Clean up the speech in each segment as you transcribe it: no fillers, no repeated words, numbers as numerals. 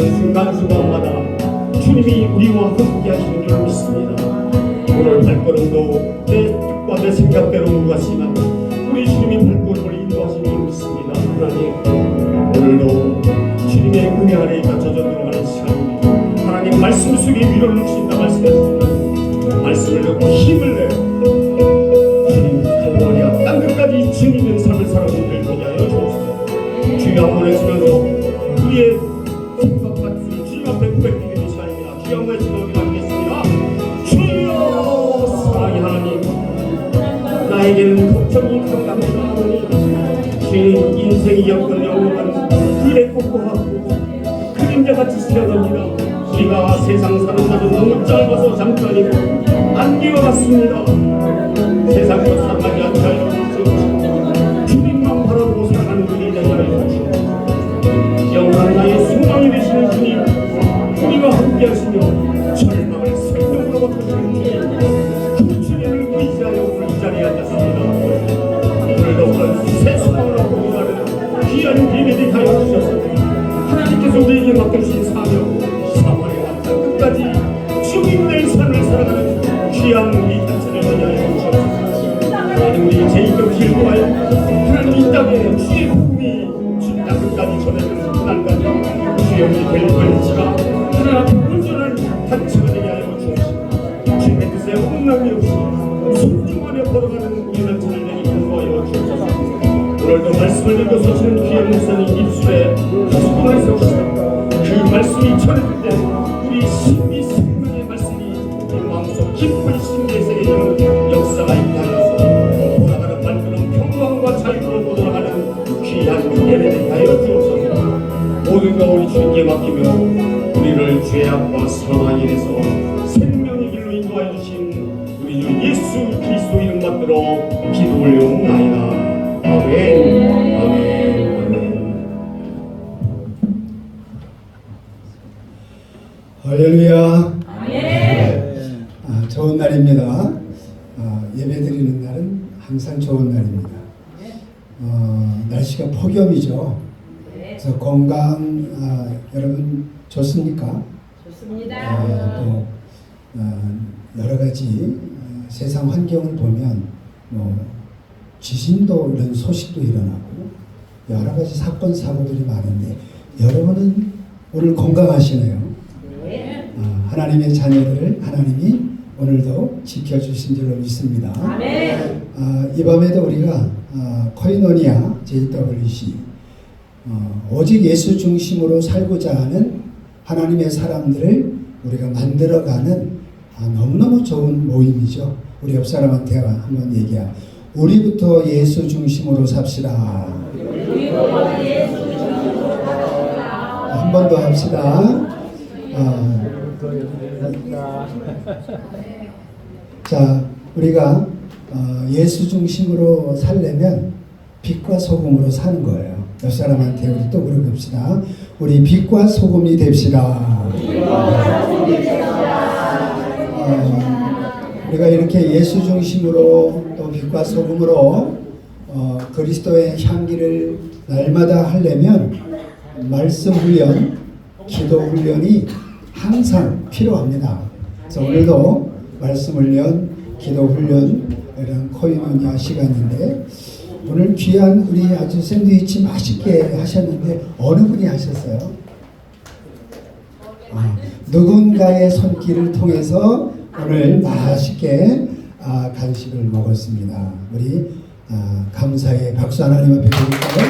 순간순간마다 주님이 우리와 함께 하시는 줄 믿습니다. 오늘 발걸음도 내 뜻과 내 생각대로 온 것 같지만 우리 주님이 발걸음을 인도하시는 줄 믿습니다. 하나님, 오늘도 주님의 은혜 아래 갇혀져 들어가는 시간입니다. 하나님, 말씀 속에 위로를 주신다 말씀하셨습니다. 말씀을 듣고 힘을 내어 주님 할렐루야 땅 끝까지 주님의 삶을 살아보는 되게 하여 주옵소서. 주여 한번 외치면서 우리의 생각 박수를 주님 앞에 고백드리는 시간입니다. 주여 한번 외치도록 하겠습니다. 주여 사랑의 하나님, 나에게는 걱정이 가깝다 하나님. 주님, 인생이 겪은 영웅은 길에 꽂고하고 그림자같이 지나갑니다. 우리가 세상 사는 날은 너무 짧아서 잠깐이고 안개와 같습니다. 세상과 상관이 않게 하여 주옵소서. 주님만 바라보고 살아가는 분이 되게 하여 주옵소서. 영원한 나의 소망이 되시는 주님, 우리와 함께 하시며 절망을 생명으로 바꾸시는 주님, 그 주님을 의지하여 오늘 이 자리에 앉았습니다. 오늘도 새 소망을 얻고 가는 귀한 예배를 하여 주셔서 하나님께서 우리에게 맡겨주신 사명 끝까지 주님의 삶을 살아가는 귀한 우리 단체를 위하여 주옵소서. 하나님, 우리 제2경 길고하여 하나님 이 땅에 주의 복음이 주 땅 끝까지 전해지는 그날까지 주의 우리 될 권지가 하나님 앞에 온전한 단체가 되게 하여 주옵소서. 주님의 뜻에 어긋남이 없이 순종 안에 걸어가는 우리를 잘되게 인도하여 주옵소서. 오늘도 말씀을 읽어서시는 귀한 목사님 입술에 수고를 세우시다. 그 말씀이 전해질 때 우리 신비 생명의 말씀이 우리 마음속 깊은 신비에 이르는 역사가 있게 하여서 돌아가는 발걸음 평강과 자유로 돌아가는 귀한 예배를 하여 주옵소서. 모든 것 우리 주님께 맡기며 우리를 죄악과 사망 일에서 생명의 길로 인도하여 주신 우리 주 예수 그리스도 이름 받들어 기도 올려옵나이다. 아멘. 아멘. 아멘. 할렐루야. 아멘. 좋은 날입니다. 예배드리는 날은 항상 좋은 날입니다. 날씨가 폭염이죠. 그래서 건강 여러분 좋습니까? 좋습니다. 또 여러 가지 세상 환경을 보면 지진도 이런 소식도 일어나고 여러 가지 사건 사고들이 많은데 여러분은 오늘 건강하시네요. 네. 하나님의 자녀들을 하나님이 오늘도 지켜주신 줄로 믿습니다. 아멘. 이 밤에도 우리가 코이노니아 JWC 오직 예수 중심으로 살고자 하는 하나님의 사람들을 우리가 만들어가는 너무너무 좋은 모임이죠. 우리 옆 사람한테 한번 얘기해. 우리부터 예수 중심으로 삽시다. 한 번 더 합시다. 자, 우리가 예수 중심으로 살려면 빛과 소금으로 사는 거예요. 옆 사람한테 우리 또 물어봅시다. 우리 빛과 소금이 됩시다. 우리가 이렇게 예수 중심으로 또 빛과 소금으로 그리스도의 향기를 날마다 하려면 말씀 훈련, 기도 훈련이 항상 필요합니다. 그래서 오늘도 말씀 훈련, 기도 훈련 이런 코이노니아 시간인데 오늘 귀한 우리 아주 샌드위치 맛있게 하셨는데 어느 분이 하셨어요? 누군가의 손길을 통해서 오늘 맛있게 간식을 먹었습니다. 우리 감사의 박수 하나님 앞에 드릴까요?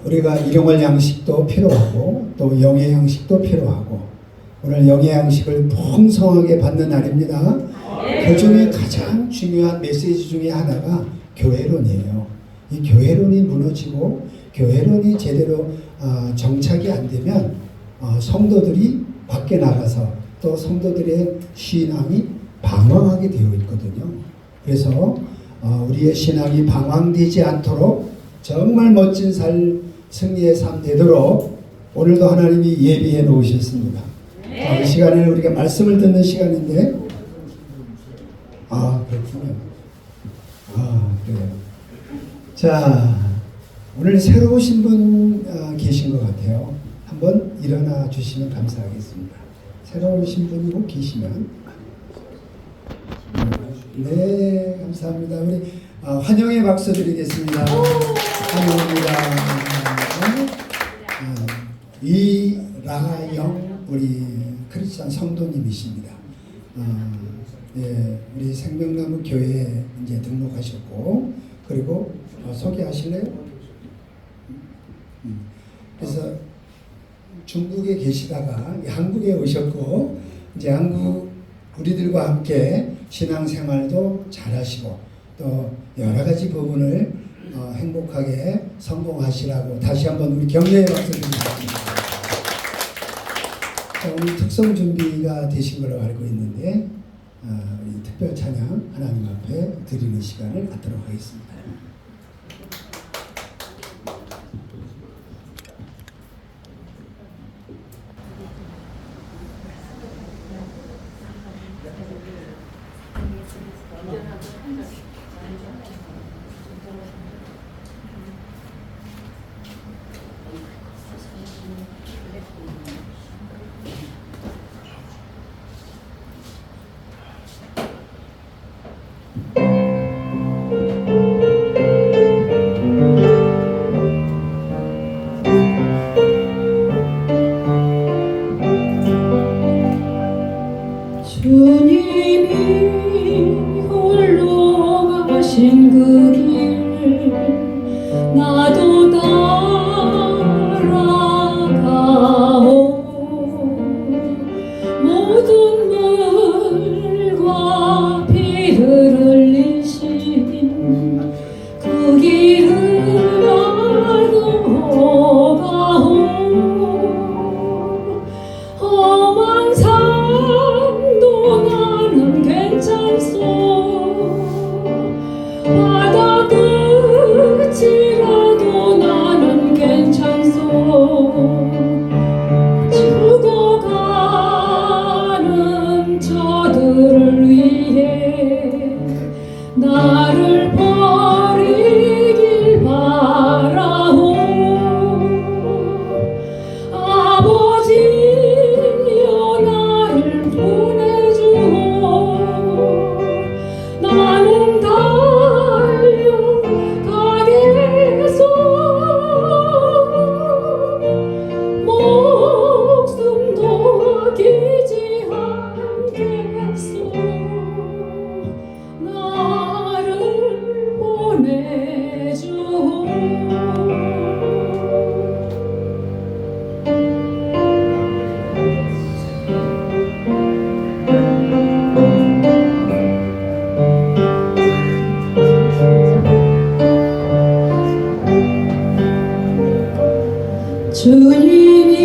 우리가 일용할 양식도 필요하고 또 영의 양식도 필요하고 오늘 영의 양식을 풍성하게 받는 날입니다. 그 중에 가장 중요한 메시지 중에 하나가 교회론이에요. 이 교회론이 무너지고 교회론이 제대로 정착이 안 되면 성도들이 밖에 나가서 또 성도들의 신앙이 방황하게 되어 있거든요. 그래서 우리의 신앙이 방황되지 않도록 정말 멋진 승리의 삶 되도록 오늘도 하나님이 예비해 놓으셨습니다. 이 시간에는 우리가 말씀을 듣는 시간인데 그렇군요. 그래요. 자, 오늘 새로 오신 분 계신 것 같아요. 한번 일어나 주시면 감사하겠습니다. 새로 오신 분이 꼭 계시면. 네, 감사합니다. 우리 환영의 박수 드리겠습니다. 환영합니다. 이라영 우리 크리스찬 성도님이십니다. 네, 우리 생명나무 교회에 이제 등록하셨고 그리고 소개하실래요? 그래서 중국에 계시다가 한국에 오셨고 이제 한국 우리들과 함께 신앙생활도 잘하시고 또 여러 가지 부분을 행복하게 성공하시라고 다시 한번 우리 격려의 박수 드리겠습니다. 오늘 특성 준비가 되신 걸로 알고 있는데 우리 특별 찬양 하나님 앞에 드리는 시간을 갖도록 하겠습니다. 주님이 홀로 가신 그 길 나도 따라가오 모든 물과 피를 흘리신 그 길을 나도 가오 험한 산도 나는 괜찮소 바다 끝이라도 나는 괜찮소 죽어가는 저들을 위해 나를 버리길 바라오 아버지여 나를 보내주오 나는 달려가겠소 목숨도 아끼지 않겠소 나를 보내주오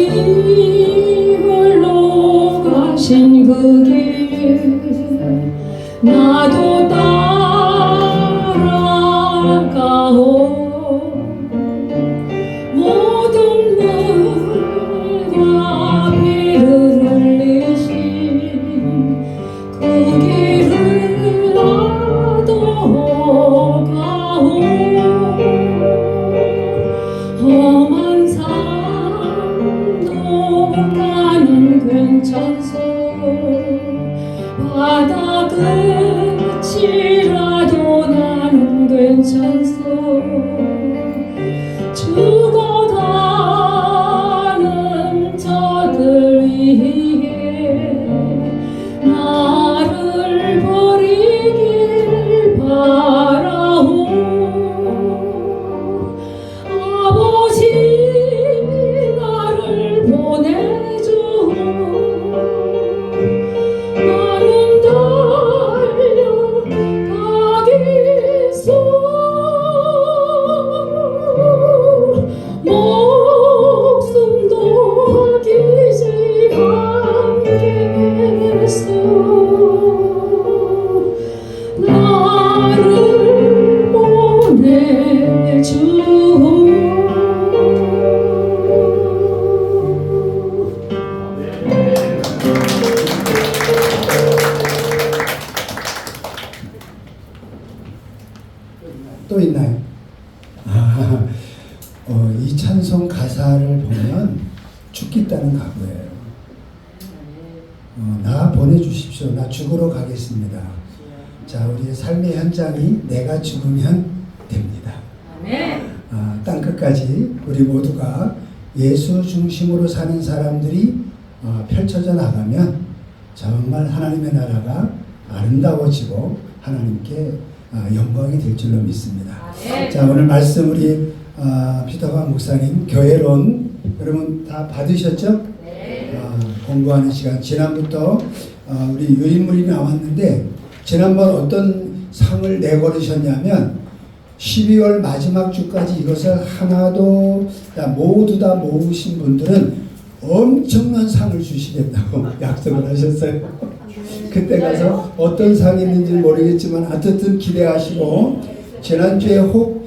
주님이 홀로 가신 그 길 나도 따라가오 모든 물과 피를 흘리신 그 길을 나도 가오 험한 산도 나는 괜찮소 바다 끝이라도 나는 괜찮소 죽어가는 저들 위해 나를 버리길 바라오 아버지 나를 보내주오 나는 달려가겠소 목숨도 아끼지 않겠소 나를 보내주오 또 있나요? 이 찬송 가사를 보면 죽겠다는 각오예요. 나 보내주십시오. 나 죽으러 가겠습니다. 자, 우리의 삶의 현장이 내가 죽으면 됩니다. 땅 끝까지 우리 모두가 예수 중심으로 사는 사람들이 펼쳐져 나가면 정말 하나님의 나라가 아름다워지고 하나님께 영광이 될 줄로 믿습니다. 자, 오늘 말씀 우리 피터강 목사님 교회론 여러분 다 받으셨죠? 공부하는 시간 지난부터 우리 유인물이 나왔는데 지난번 어떤 상을 내걸으셨냐면 12월 마지막 주까지 이것을 하나도 모두 다 모으신 분들은 엄청난 상을 주시겠다고 약속을 하셨어요. 그때 가서 어떤 상이 있는지 모르겠지만 어쨌든 기대하시고 지난주에 혹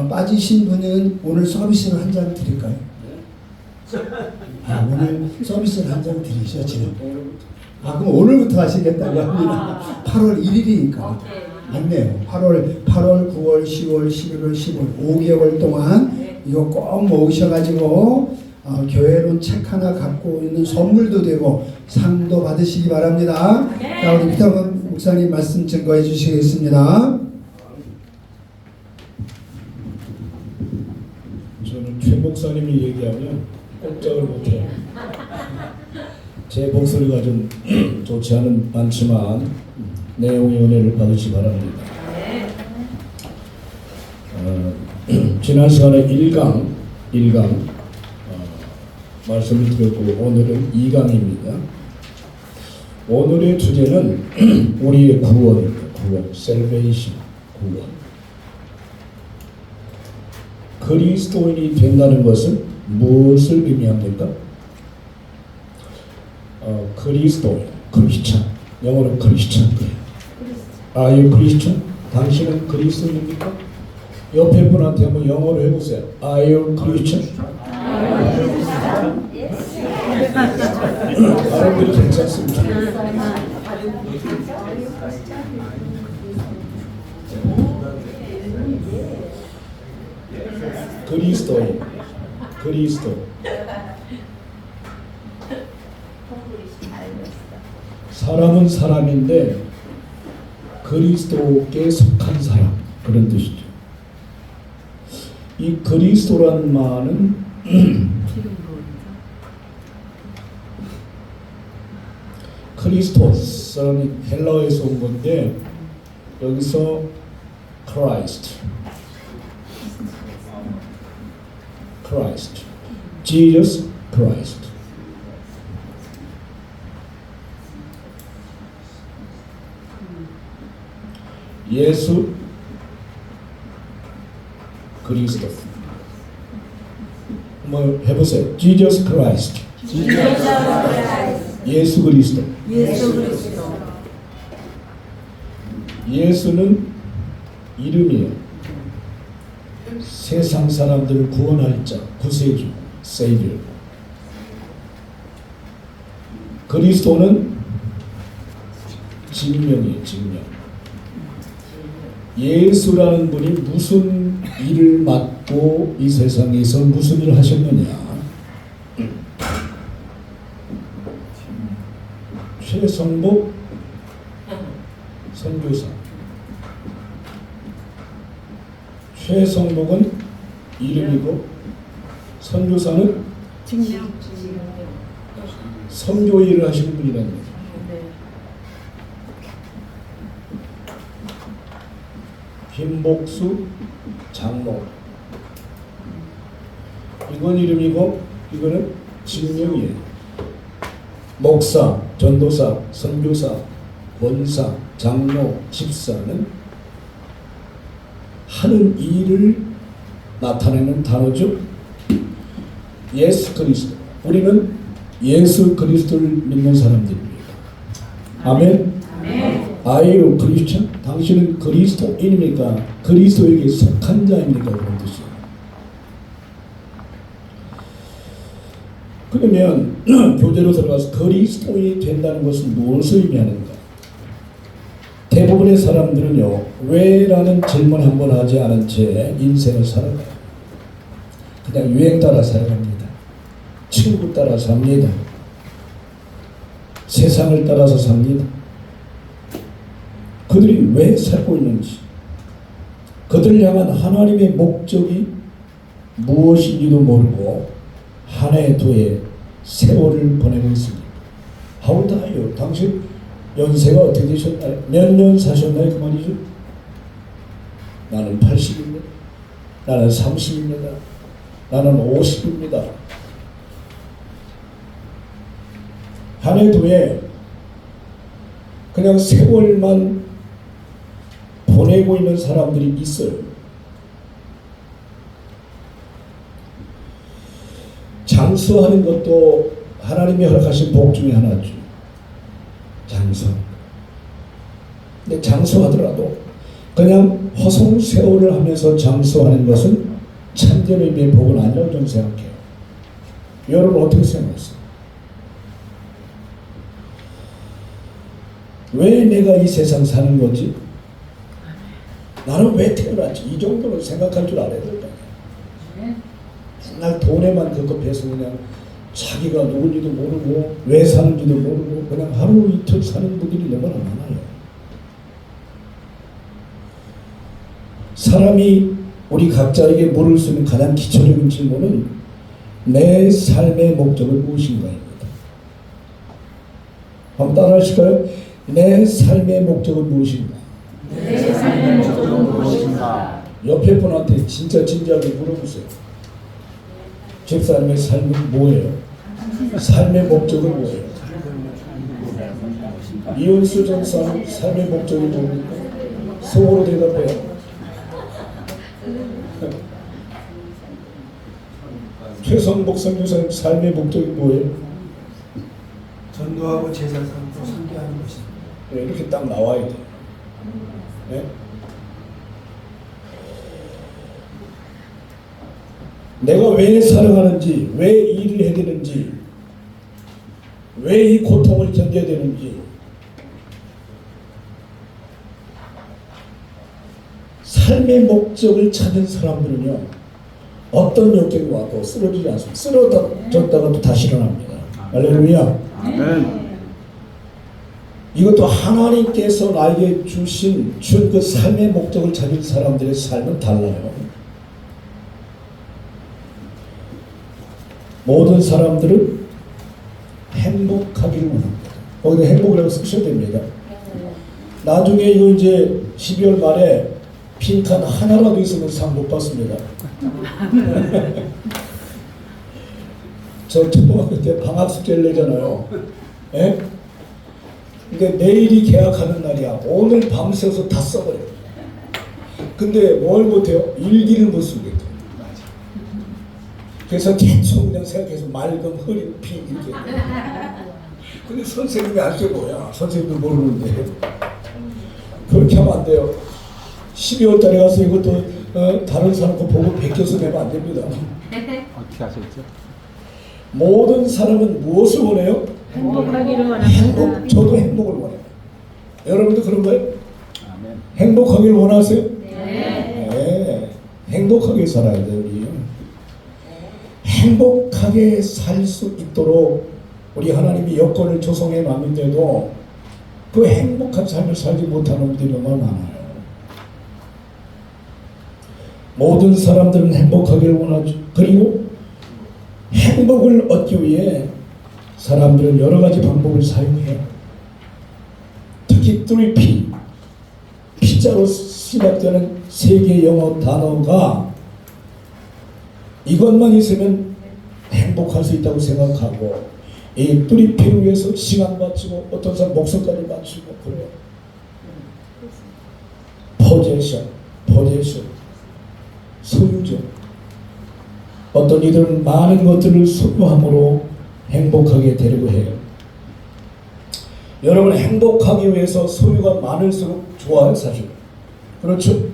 빠지신 분은 오늘 서비스를 한 장 드릴까요? 오늘 서비스를 한 장 드리죠 지금. 그럼 오늘부터 하시겠다고 합니다. 8월 1일이니까 맞네요. 8월, 9월, 10월, 11월, 12월 5개월 동안 이거 꼭 모으셔가지고 교회론 책 하나 갖고 있는 선물도 되고 상도 받으시기 바랍니다. 자, 우리 피터강 목사님 말씀 증거해 주시겠습니다. 저는 최 목사님이 얘기하면 꼼짝을 못해요. 제 목소리가 좀 좋지 않지만 내용의 은혜를 받으시 바랍니다. 지난 시간에 1강 말씀을 드렸고 오늘은 2강입니다. 오늘의 주제는 우리의 구원, salvation, 구원. 그리스도인이 된다는 것은 무엇을 의미합니까? 그리스도인, 크리스찬, 영어로 크리스찬. Are you Christian? 당신은 그리스도인입니까? 옆에 분한테 한번 영어로 해보세요. Are you Christian? 발음들이 괜찮습니다. 그리스도인, 그리스도. 사람은 사람인데 그리스도께 속한 사람, 그런 뜻이죠. 이 그리스도란 말은 크리스토스는 헬라어에서 온 건데 여기서 Christ, Jesus Christ. 예수 그리스도. 한번 해보세요. Jesus Christ. 예수 그리스도. 예수는 이름이에요. 세상 사람들을 구원할 자, 구세주, Savior. 그리스도는 직명이에요, 직명. 예수라는 분이 무슨 일을 맡고 이 세상에서 무슨 일을 하셨느냐. 최성복 선교사. 최성복은 이름이고 선교사는 선교 일을 하시는 분이라는 거죠. 김복수 장로. 이건 이름이고 이거는 직명이에요. 목사, 전도사, 선교사, 권사, 장로, 집사는 하는 일을 나타내는 단어죠. 예수 그리스도. 우리는 예수 그리스도를 믿는 사람들입니다. 아멘. Are you Christian? 당신은 그리스도인입니까? 그리스도에게 속한 자입니까? 그런 뜻이에요. 그러면 교재로 들어가서 그리스도인이 된다는 것은 무엇을 의미하는가? 대부분의 사람들은요, 왜라는 질문 한번 하지 않은 채 인생을 살아가요. 그냥 유행 따라 살아갑니다. 친구 따라 삽니다. 세상을 따라서 삽니다. 그들이 왜 살고 있는지, 그들을 향한 하나님의 목적이 무엇인지도 모르고 한 해, 두 해, 세월을 보내고 있습니다. How old are you? 당신 연세가 어떻게 되셨나요? 몇 년 사셨나요? 그 말이죠. 나는 80입니다. 나는 30입니다. 나는 50입니다. 한 해, 두 해, 그냥 세월만 보내고 있는 사람들이 있어요. 장수하는 것도 하나님이 허락하신 복 중에 하나죠. 장수. 근데 장수하더라도 그냥 허송세월을 하면서 장수하는 것은 참된 의미의 복은 아니라고 저는 생각해요. 여러분 어떻게 생각하세요? 왜 내가 이 세상 사는 거지? 나는 왜 태어났지? 이 정도는 생각할 줄 알아야 될 거 아니야. 맨날 돈에만 급급해서 그냥 자기가 누군지도 모르고 왜 사는지도 모르고 그냥 하루 이틀 사는 분들이 너무나 많아요. 사람이 우리 각자에게 물을 수 있는 가장 기초적인 질문은 내 삶의 목적은 무엇인가입니다. 한번 따라 하실까요? 내 삶의 목적은 무엇인가? 내 삶의 목적은 무엇인가? 옆에 분한테 진짜 진지하게 물어보세요. 집사님의 삶은 뭐예요? 삶의 목적은 뭐예요? 이혼수 전사는 삶의 목적이 뭡니까? 속으로 대답해요. 최성복 선교사님 삶의 목적이 뭐예요? 전도하고 제사 삼고 선교하는 것입니다. 네, 이렇게 딱 나와야 돼요. 네? 내가 왜 살아가는지, 왜 일을 해야 되는지, 왜 이 고통을 견뎌야 되는지, 삶의 목적을 찾은 사람들은요, 어떤 역경이 와도 쓰러지지 않습니다. 쓰러졌다가도 다시 일어납니다. 할렐루야. 이것도 하나님께서 나에게 준 그 삶의 목적을 찾은 사람들의 삶은 달라요. 모든 사람들은 행복하기를 원합니다. 거기다 행복이라고 쓰셔야 됩니다. 나중에 이거 이제 12월 말에 빈칸 하나라도 있으면 상 못 받습니다. 저 초등학교 때 방학 숙제를 내잖아요. 예? 근데 내일이 계약하는 날이야. 오늘 밤새서 다 써버려. 근데 뭘 못해요? 일기를 못 쓰겠대. 그래서 계속 그냥 생각해서 맑음, 흐린 피 이렇게. 근데 선생님이 알게 뭐야? 선생님도 모르는데. 그렇게 하면 안 돼요. 12월 달에 가서 이것도 다른 사람 거 보고 베껴서 내면 안 됩니다. 어떻게 하셨죠? 모든 사람은 무엇을 원해요? 행복하기를 원합니다. 행복, 저도 행복을 원해요. 여러분도 그런 거예요? 아멘. 행복하기를 원하세요? 네. 네. 행복하게 살아야 돼요, 우리. 행복하게 살 수 있도록 우리 하나님이 여건을 조성해 놨는데도 그 행복한 삶을 살지 못하는 분들이 너무 많아요. 모든 사람들은 행복하기를 원하죠. 그리고 행복을 얻기 위해 사람들은 여러 가지 방법을 사용해요. 특히 3P, P자로 시작되는 세 개의 영어 단어가 이것만 있으면 행복할 수 있다고 생각하고 이 3P를 위해서 시간 바치고 어떤 사람 목숨까지 바치고 그래요. 포제션, 소유죠. 어떤 이들은 많은 것들을 소유함으로 행복하게 되려고 해요. 여러분 행복하기 위해서 소유가 많을수록 좋아요, 사실. 그렇죠?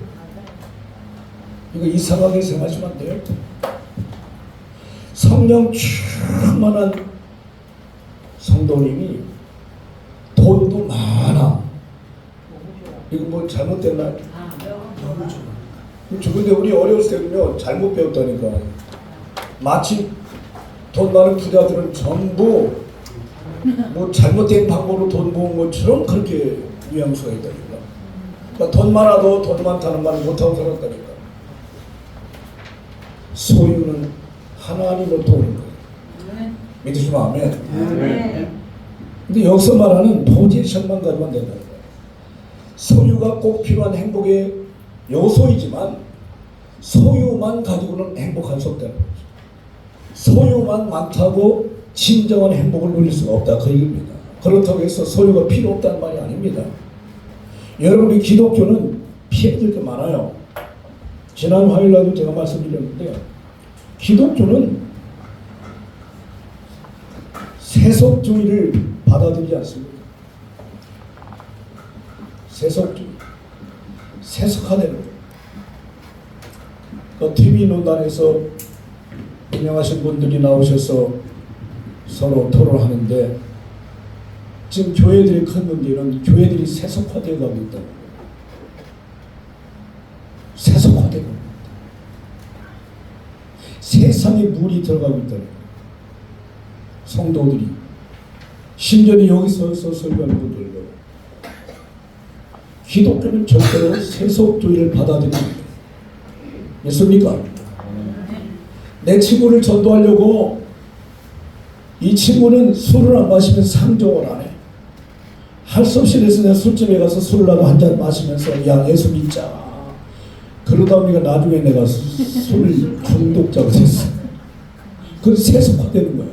이거 이상하게 생각하시면 안 돼요. 성령 충만한 성도님이 돈도 많아. 이거 뭐 잘못됐나? 너무 좋아. 그렇죠. 근데 우리 어렸을 때는요 잘못 배웠다니까. 마치 돈 많은 부자들은 전부 뭐 잘못된 방법으로 돈 모은 것처럼 그렇게 뉘앙스가 있다니까. 그러니까 돈 많아도 돈 많다는 말을 못하고 살았다니까. 소유는 하나님으로부터 오는 거예요. 믿으시면 아멘. 네. 근데 여기서 말하는 포지션만 가지고는 된다는 거예요. 소유가 꼭 필요한 행복의 요소이지만 소유만 가지고는 행복할 수 없다는 거죠. 소유만 많다고 진정한 행복을 누릴 수가 없다 그 얘기입니다. 그렇다고 해서 소유가 필요 없다는 말이 아닙니다. 여러분이 기독교는 피해질 게 많아요. 지난 화요일날도 제가 말씀드렸는데 기독교는 세속주의를 받아들이지 않습니다. 세속주의, 세속화되는 거예요. 그 TV 논단에서 유명하신 분들이 나오셔서 서로 토론하는데 지금 교회들의 큰 문제는 교회들이 세속화되어 가고 있다는 거예요. 세속화되고 있다. 세상에 물이 들어가고 있다는 거예요. 성도들이 심지어 여기서 설교하는 분들도 기독교는 절대로 세속주의를 받아들입니다. 믿습니까? 내 친구를 전도하려고 이 친구는 술을 안 마시면 상종을 안 해. 할 수 없이 그래서 내가 술집에 가서 술라도 한 잔 마시면서 야 예수 믿자. 그러다 보니까 나중에 내가 술 중독자가 됐어. 그건 세속화되는 거야.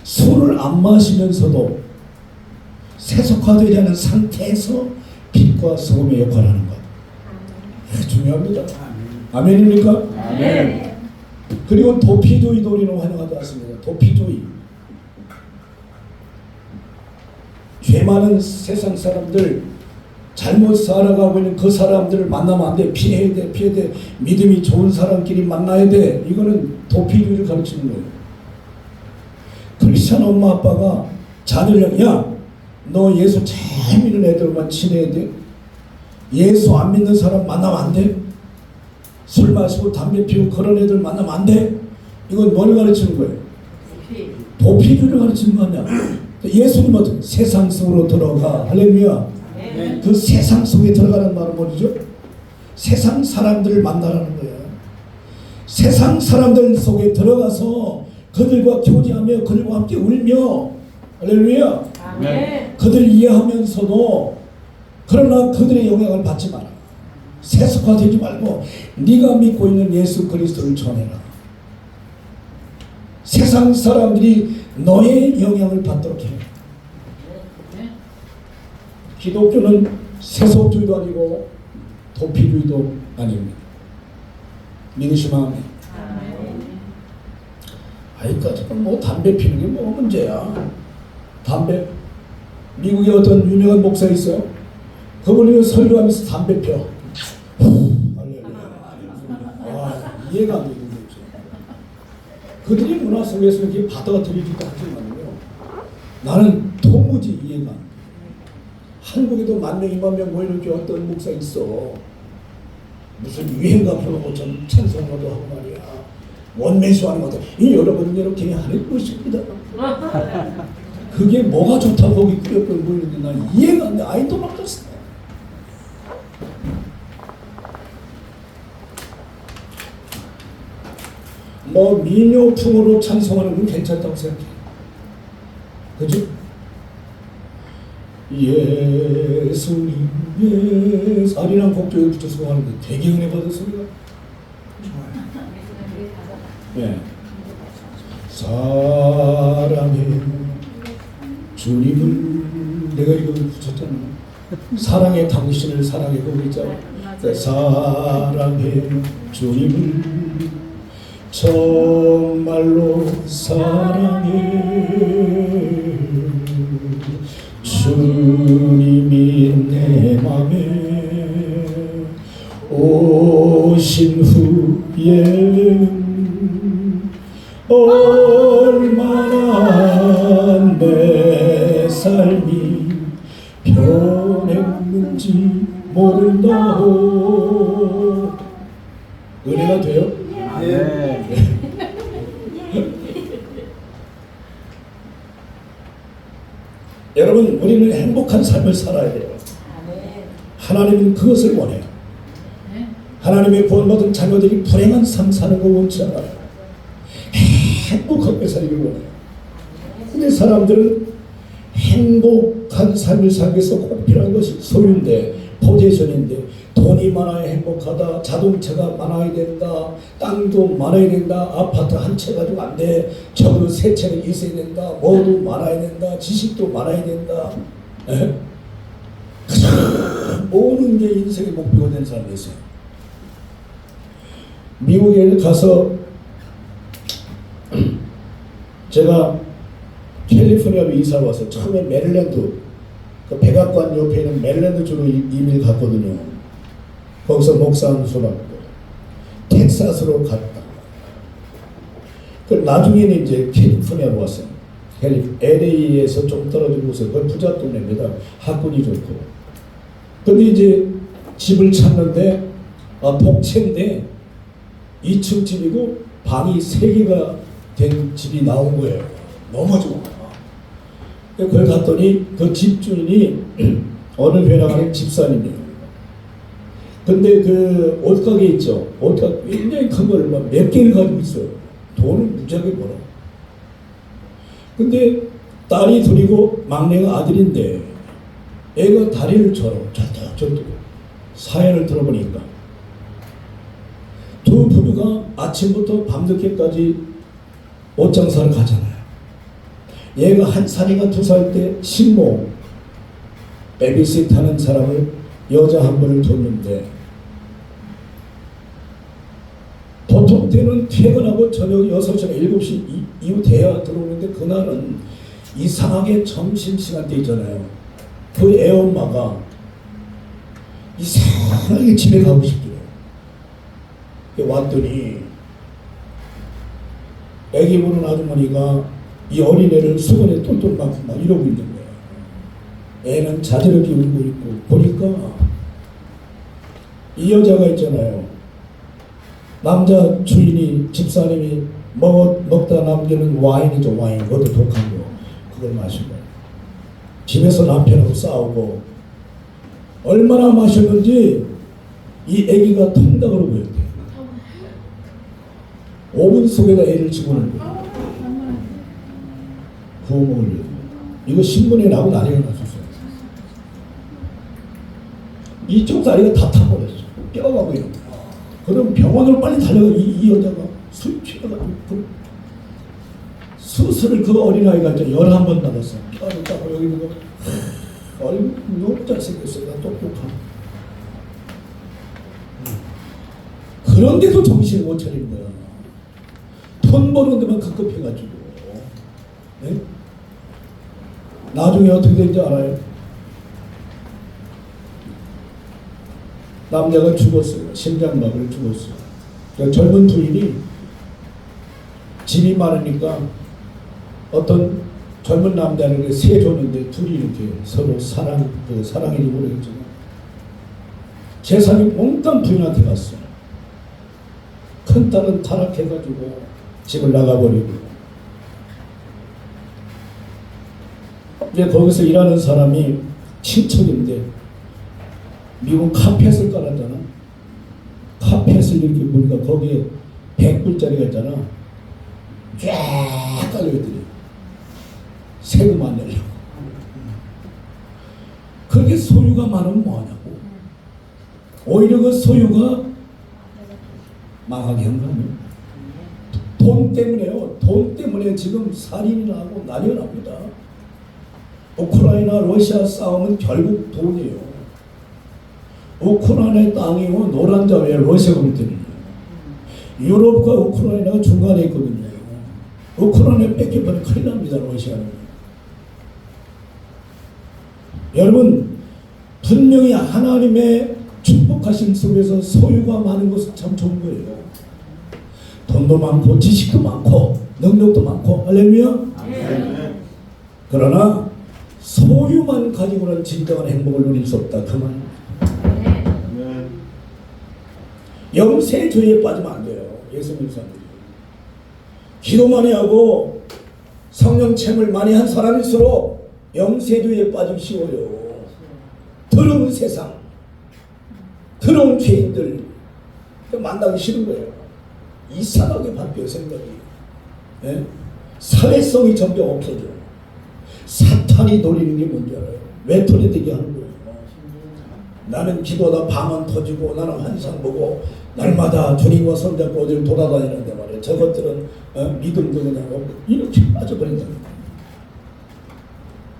술을 안 마시면서도 세속화되지 않은 상태에서 빛과 소금의 역할을 하는 것. 중요합니다. 아멘입니까? 아멘. 그리고 도피조이도 우리는 환영하지 않습니다. 도피조이. 죄 많은 세상 사람들, 잘못 살아가고 있는 그 사람들을 만나면 안 돼. 피해야 돼. 피해야 돼. 믿음이 좋은 사람끼리 만나야 돼. 이거는 도피주의를 가르치는 거예요. 크리스찬 엄마 아빠가 자녀를 야, 너 예수 잘 믿는 애들만 친해야 돼. 예수 안 믿는 사람 만나면 안 돼. 술 마시고 담배 피우고 그런 애들 만나면 안 돼. 이건 뭘 가르치는 거예요? 도피주의를 가르치는 거 아니야. 예수님은 세상 속으로 들어가. 할렐루야. 그 세상 속에 들어가는 말은 뭐죠? 세상 사람들을 만나라는 거예요. 세상 사람들 속에 들어가서 그들과 교제하며 그들과 함께 울며, 할렐루야. 아멘. 그들 이해하면서도 그러나 그들의 영향을 받지 마라. 세속화되지 말고 네가 믿고 있는 예수 그리스도를 전해라. 세상 사람들이 너의 영향을 받도록 해. 기독교는 세속주의도 아니고 도피주의도 아닙니다. 믿으시면 아멘. 아이까 지금 뭐 담배 피는 게 뭐 문제야. 담배. 미국에 어떤 유명한 목사 있어요. 그분이 설교하면서 담배 펴. 이해가 안 되는 거죠. 그들이 문화 속에서 이렇게 받아가 들이기도 하지만요. 나는 도무지 이해가 안 돼. 한국에도 10,000명, 20,000명 모이는 게 어떤 목사 있어. 무슨 유행가 부르고 좀 찬송가도 하고 말이야. 원매수하는 것도 여러분은 이렇게 하는 것입니다. 그게 뭐가 좋다고 거기 꾸역꾸역 모이는데 난 이해가 안 돼. 아이도 막혔어. 뭐 민요풍으로 찬송하는 건 괜찮다고 생각해. 그죠? 예수님의 살이란 곡조에 붙여서 하는데 되게 은혜 받은 소리가 예. 사랑해 주님을 내가 이걸 붙였잖아. 사랑해 당신을 사랑해 그거 있잖아. 사랑해 주님을 정말로 사랑해 주님이 내 맘에 오신 후에는 얼마나 내 삶이 변했는지 모른다오. 은혜가 돼요? 네. 여러분, 우리는 행복한 삶을 살아야 돼요. 하나님은 그것을 원해요. 하나님의 구원받은 자녀들이 불행한 삶 사는 거 원치 않아요. 행복하게 살기를 원해요. 근데 사람들은 행복한 삶을 살기 위해서 꼭 필요한 것이 소유인데, 포지션인데, 돈이 많아야 행복하다, 자동차가 많아야 된다, 땅도 많아야 된다, 아파트 한 채 가지고 안 돼, 적어도 3채는 있어야 된다, 뭐도 많아야 된다, 지식도 많아야 된다. 모든 게 인생의 목표가 된 사람이 있어요. 미국에 가서 제가 캘리포니아로 이사 와서 처음에 메릴랜드 그 백악관 옆에 있는 메릴랜드 주로 이민을 갔거든요. 거기서 목사 안수 받고 텍사스로 갔다. 그 나중에는 이제 캘리포니아로 왔어요. LA에서 좀 떨어진 곳에 그 부자 동네입니다. 학군이 좋고. 근데 이제 집을 찾는데 복채인데 2층 집이고 방이 3개가 된 집이 나온 거예요. 너무 좋아. 그걸 갔더니 그 집주인이 어느 회랑하는 집사님이에요. 근데 그 옷가게 있죠. 옷가게 굉장히 큰 걸 몇 개를 가지고 있어요. 돈을 무지하게 벌어. 근데 딸이 둘이고 막내가 아들인데 애가 다리를 절어 절뚝절뚝. 사연을 들어보니까 두 부부가 아침부터 밤늦게까지 옷장사를 가잖아요. 얘가 1살인가 2살 때 신모 베비sit 하는 사람을 여자 한 분을 뒀는데 보통 때는 퇴근하고 저녁 6시나 7시 이후 돼야 들어오는데 그날은 이상하게 점심시간 때 있잖아요. 그 애엄마가 이상하게 집에 가고 싶더래요. 왔더니 애기 보는 아주머니가 이 어린애를 수건에 똘똘 막 이러고 있는 거예요. 애는 자지럽게 울고 있고 보니까 이 여자가 있잖아요. 남자 주인이 집사님이 먹다 남기는 와인이죠. 와인. 그것도 독한 거. 그걸 마신 거예요. 집에서 남편하고 싸우고 얼마나 마셨는지 이 애기가 통닭으로 보였대요. 5분 속에다 애를 집어넣은 거예요. 구워 먹으려고. 이거 신문에 나고 난리가 났었어요. 이쪽 다리가 다 타버렸어. 뼈가 보이는 거야. 그럼 병원으로 빨리 달려가. 이 여자가 술 취해가지고 수술을 그 어린아이가 이제 11번 받았어. 뼈를 따고 여기 있는 거 얼굴 너무 잘생겼어요. 나 똑똑하고. 그런데도 정신을 못 차리는 거야. 돈 버는 데만 급급해가지고. 네? 나중에 어떻게 된지 알아요? 남자가 죽었어요. 심장마비를 죽었어요. 그러니까 젊은 부인이 집이 많으니까 어떤 젊은 남자를 세 줬는데 둘이 이렇게 서로 사랑인지 모르겠지만 재산이 몽땅 부인한테 갔어요. 큰 딸은 타락해가지고 집을 나가버리고 이제 거기서 일하는 사람이 친척인데 미국 카펫을 깔았잖아. 카펫을 이렇게 보니까 거기에 100불짜리가 있잖아. 쫙 깔려있더래. 세금 안 내려고. 그렇게 소유가 많으면 뭐하냐고. 오히려 그 소유가 망하게 한 거 아니에요. 돈 때문에요. 돈 때문에 지금 살인이 나고 난리가 납니다. 우크라이나 러시아 싸움은 결국 돈이에요. 우크라이나의 땅이고 노란 자위에 러시아가 올 때는 유럽과 우크라이나가 중간에 있거든요. 우크라이나 뺏겨버리면 큰일 납니다. 러시아는. 여러분 분명히 하나님의 축복하심 속에서 소유가 많은 것은 참 좋은 거예요. 돈도 많고 지식도 많고 능력도 많고 할렐루야. 그러나 소유만 가지고는 진정한 행복을 누릴 수 없다. 그 말. 영세주의에 빠지면 안 돼요. 예수님 사람들이. 기도 많이 하고 성령 체험을 많이 한 사람일수록 영세주의에 빠지기 쉬워요. 더러운 세상, 더러운 죄인들 만나기 싫은 거예요. 이상하게 바뀌어요. 생각이. 네? 사회성이 점점 없어져요. 사탄이 노리는 게 뭔지 알아요? 외톨이 되게 하는 거예요. 나는 기도하다 방언 터지고 나는 환상 보고 날마다 주님과 손잡고 어딜 돌아다니는데 말이에요. 저것들은 믿음도 그냥 없고 이렇게 빠져버린다.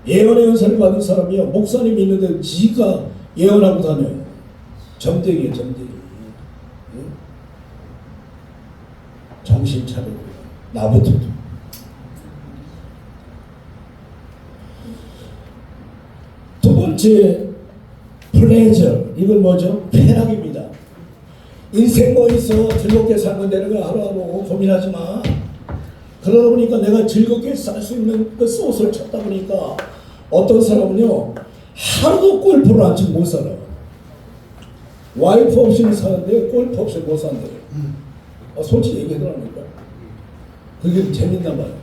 예언의 은사를 받은 사람이요. 목사님이 있는데 지가 예언하고 다녀요. 점쟁이에요. 점쟁이. 응? 정신 차리고 나부터도. 두 번째 플레저. 이건 뭐죠? 쾌락입니다. 인생 뭐 있어? 즐겁게 살면 되는 거 하루하루 고민하지 마. 그러다 보니까 내가 즐겁게 살 수 있는 그 소스를 찾다 보니까 어떤 사람은요 하루도 골프를 안 치고 못 살아요. 와이프 없이는 사는데 골프 없이 못 산대요. 솔직히 얘기하더라니까. 그게 재밌나 봐요.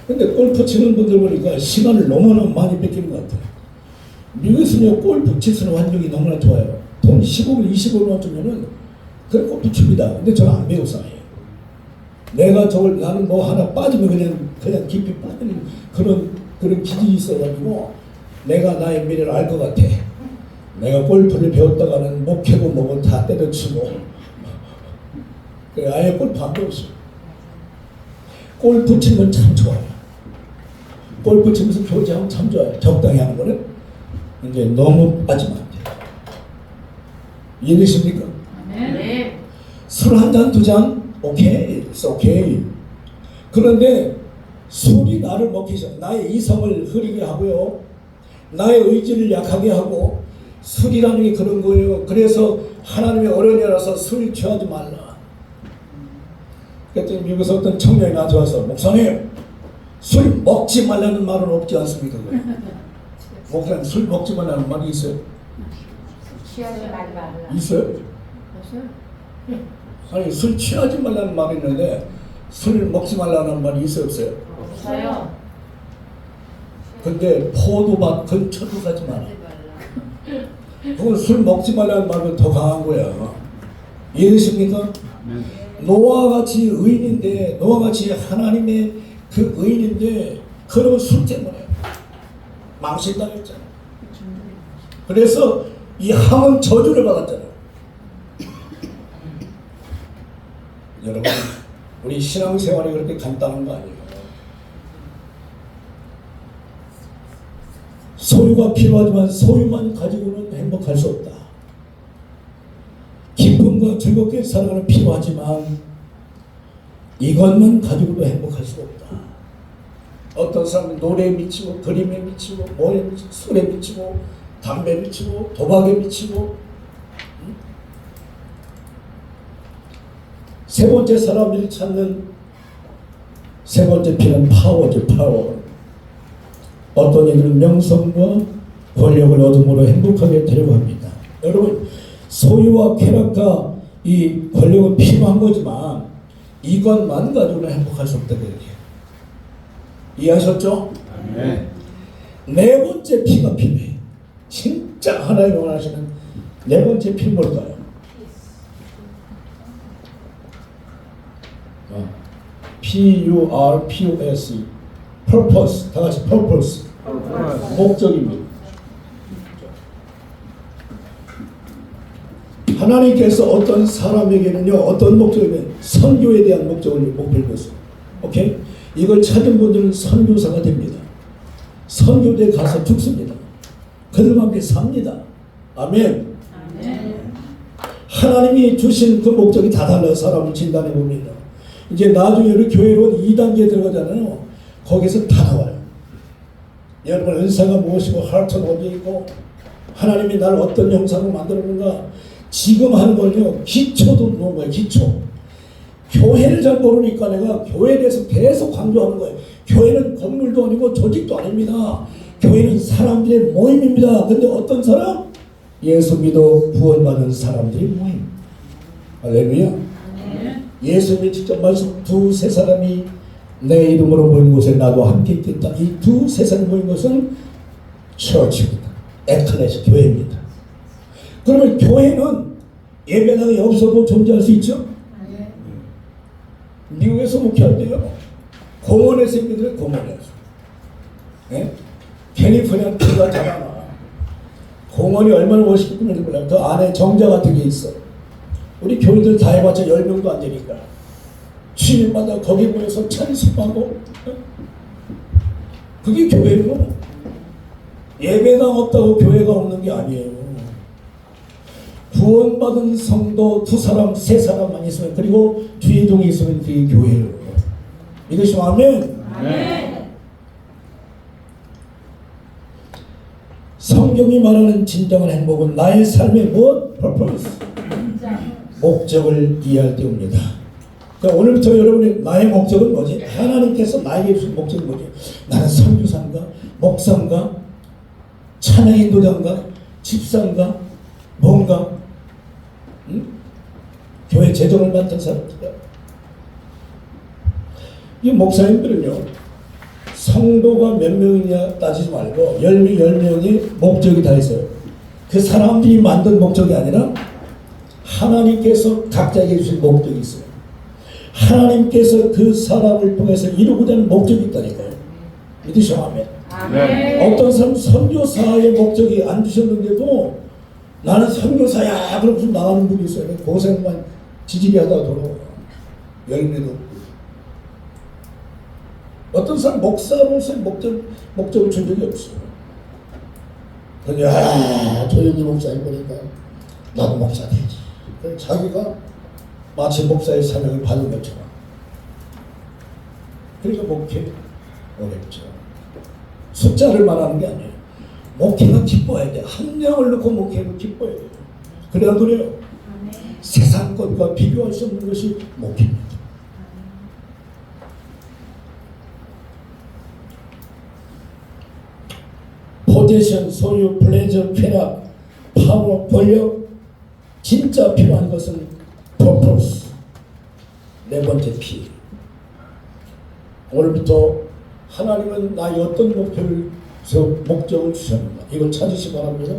근데 골프 치는 분들 보니까 시간을 너무나 많이 뺏기는 것 같아요. 미국에서는 골프 치는 환경이 너무나 좋아요. 돈 15분, 20분만 주면은 그래 골프 칩니다. 근데 저는 안 배웠어요. 내가 나는 뭐 하나 빠지면 그냥 깊이 빠지는 그런 기질이 있어가지고 내가 나의 미래를 알 것 같아. 내가 골프를 배웠다가는 목회고 뭐고 다 때려치고 그래 아예 골프 안 배웠어. 골프 치는 건 참 좋아요. 골프 치면서 교제하면 참 좋아요. 적당히 하는 거는 이제 너무 빠지면 안 돼요. 이해되십니까? 네. 술 한 잔 두 잔 오케이, it's okay. 그런데 술이 나를 먹기 시작, 나의 이성을 흐리게 하고요, 나의 의지를 약하게 하고, 술이라는 게 그런 거예요. 그래서 하나님의 어른이라서 술 취하지 말라. 그랬더니 미국에서 어떤 청년이 나한테 와서, 목사님 술 먹지 말라는 말은 없지 않습니까? 목사님 술 먹지 말라는 말이 있어요? 취하지 말라. 있어요? 없어요? 아니 술 취하지 말라는 말이 있는데 술 먹지 말라는 말이 있어요 없어요? 없어요. 근데 포도밭 근처도 가지 마라. 그건 술 먹지 말라는 말은 더 강한 거야. 이해되십니까? 노아와 같이 의인인데, 노아와 같이 하나님의 그 의인인데, 그러면 술 때문에 망신당했잖아. 그래서 이 함은 저주를 받았잖아. 여러분, 우리 신앙생활이 그렇게 간단한 거 아니에요. 소유가 필요하지만 소유만 가지고는 행복할 수 없다. 기쁨과 즐겁게 살아가는 필요하지만 이것만 가지고도 행복할 수 없다. 어떤 사람은 노래에 미치고 그림에 미치고 뭐에 미치고 술에 미치고 담배에 미치고 도박에 미치고. 세 번째 사람들이 찾는 세 번째 필요는 파워죠. 파워. 어떤 이들은 명성과 권력을 얻음으로 행복하게 되려고 합니다. 여러분, 소유와 쾌락과 이 권력은 필요한 거지만 이것만 가지고는 행복할 수 없다고 얘기해요. 이해하셨죠? 네 번째 피가 필요해요. 진짜 하나님이 원하시는 네 번째 피 뭘까요? P-U-R-P-O-S purpose. 다 같이 purpose. 목적입니다. 하나님께서 어떤 사람에게는요, 어떤 목적이면 선교에 대한 목적을 목표로 뒀어요. 오케이? 이걸 찾은 분들은 선교사가 됩니다. 선교대에 가서 죽습니다. 그들과 함께 삽니다. 아멘. 하나님이 주신 그 목적이 다 달라요. 사람을 진단해 봅니다. 이제 나중에 우리 교회로 2단계에 들어가잖아요. 거기서 다 나와요. 여러분 은사가 무엇이고 하트는 어디에 있고 하나님이 나를 어떤 형상으로 만들었는가, 지금 하는 걸요 기초도 놓은 거예요. 기초. 교회를 잘 모르니까 내가 교회에 대해서 계속 강조하는 거예요. 교회는 건물도 아니고 조직도 아닙니다. 교회는 사람들의 모임입니다. 근데 어떤 사람? 예수 믿어 구원받은 사람들이 모임. 할렐루야. 예수님이 직접 말씀, 두세 사람이 내 이름으로 모인 곳에 나도 함께 있겠다. 이 두세 사람이 모인 것은 처치입니다. 에클레시아, 교회입니다. 그러면 교회는 예배당이 없어도 존재할 수 있죠? 미국에서 목회할 때요, 공원에서 예배드려요. 공원에서. 네? 캘리포니아 비가 잘 안 와. 공원이 얼마나 멋있는지 몰라요. 그 안에 정자 같은 게 있어. 우리 교인들 다 해봤자 10명도 안 되니까 주일마다 거기 모여서 찬송하고, 그게 교회예요. 예배당 없다고 교회가 없는 게 아니에요. 구원받은 성도 두 사람, 세 사람만 있으면, 그리고 주의종이 있으면 그게 교회예요. 믿으시면 아멘. 성경이 말하는 진정한 행복은 나의 삶의 무엇? purpose. 목적을 이해할 때 옵니다. 그러니까 오늘부터 여러분의 나의 목적은 뭐지? 하나님께서 나에게 주신 목적은 뭐지? 나는 선교사인가? 목사인가? 찬양 인도자인가? 집사인가? 뭔가? 응? 교회 재정을 맡은 사람들이야. 이 목사님들은요, 성도가 몇 명이냐 따지지 말고 10명, 10명의 목적이 다 있어요. 그 사람들이 만든 목적이 아니라 하나님께서 각자에게 주신 목적이 있어요. 하나님께서 그 사람을 통해서 이루고자 하는 목적이 있다니까요. 믿으시면 아멘. 아멘. 어떤 사람 선교사의 목적이 안 주셨는데도 나는 선교사야 그러면서 나가는 분이 있어요. 고생만 지지리 하다 돌아와. 열매도 없고. 어떤 사람 목사로서의 목적을 준 적이 없어요. 그냥 조용히 목사인 거니까 나도 목사 되지. 자기가 마치 목사의 사명을 받은 것처럼. 그러니까 목회 어렵죠. 숫자를 말하는 게 아니에요. 목회가 기뻐야 돼. 한 명을 놓고 목회를 기뻐야 돼요. 그래야 그래요. 세상 것과 비교할 수 없는 것이 목회입니다. 포지션, 소유, 플레저, 쾌락, 파워, 권력. 진짜 필요한 것은 purpose. 네 번째 P. 오늘부터 하나님은 나의 어떤 목적을 주셨는가 이걸 찾으시 바랍니다.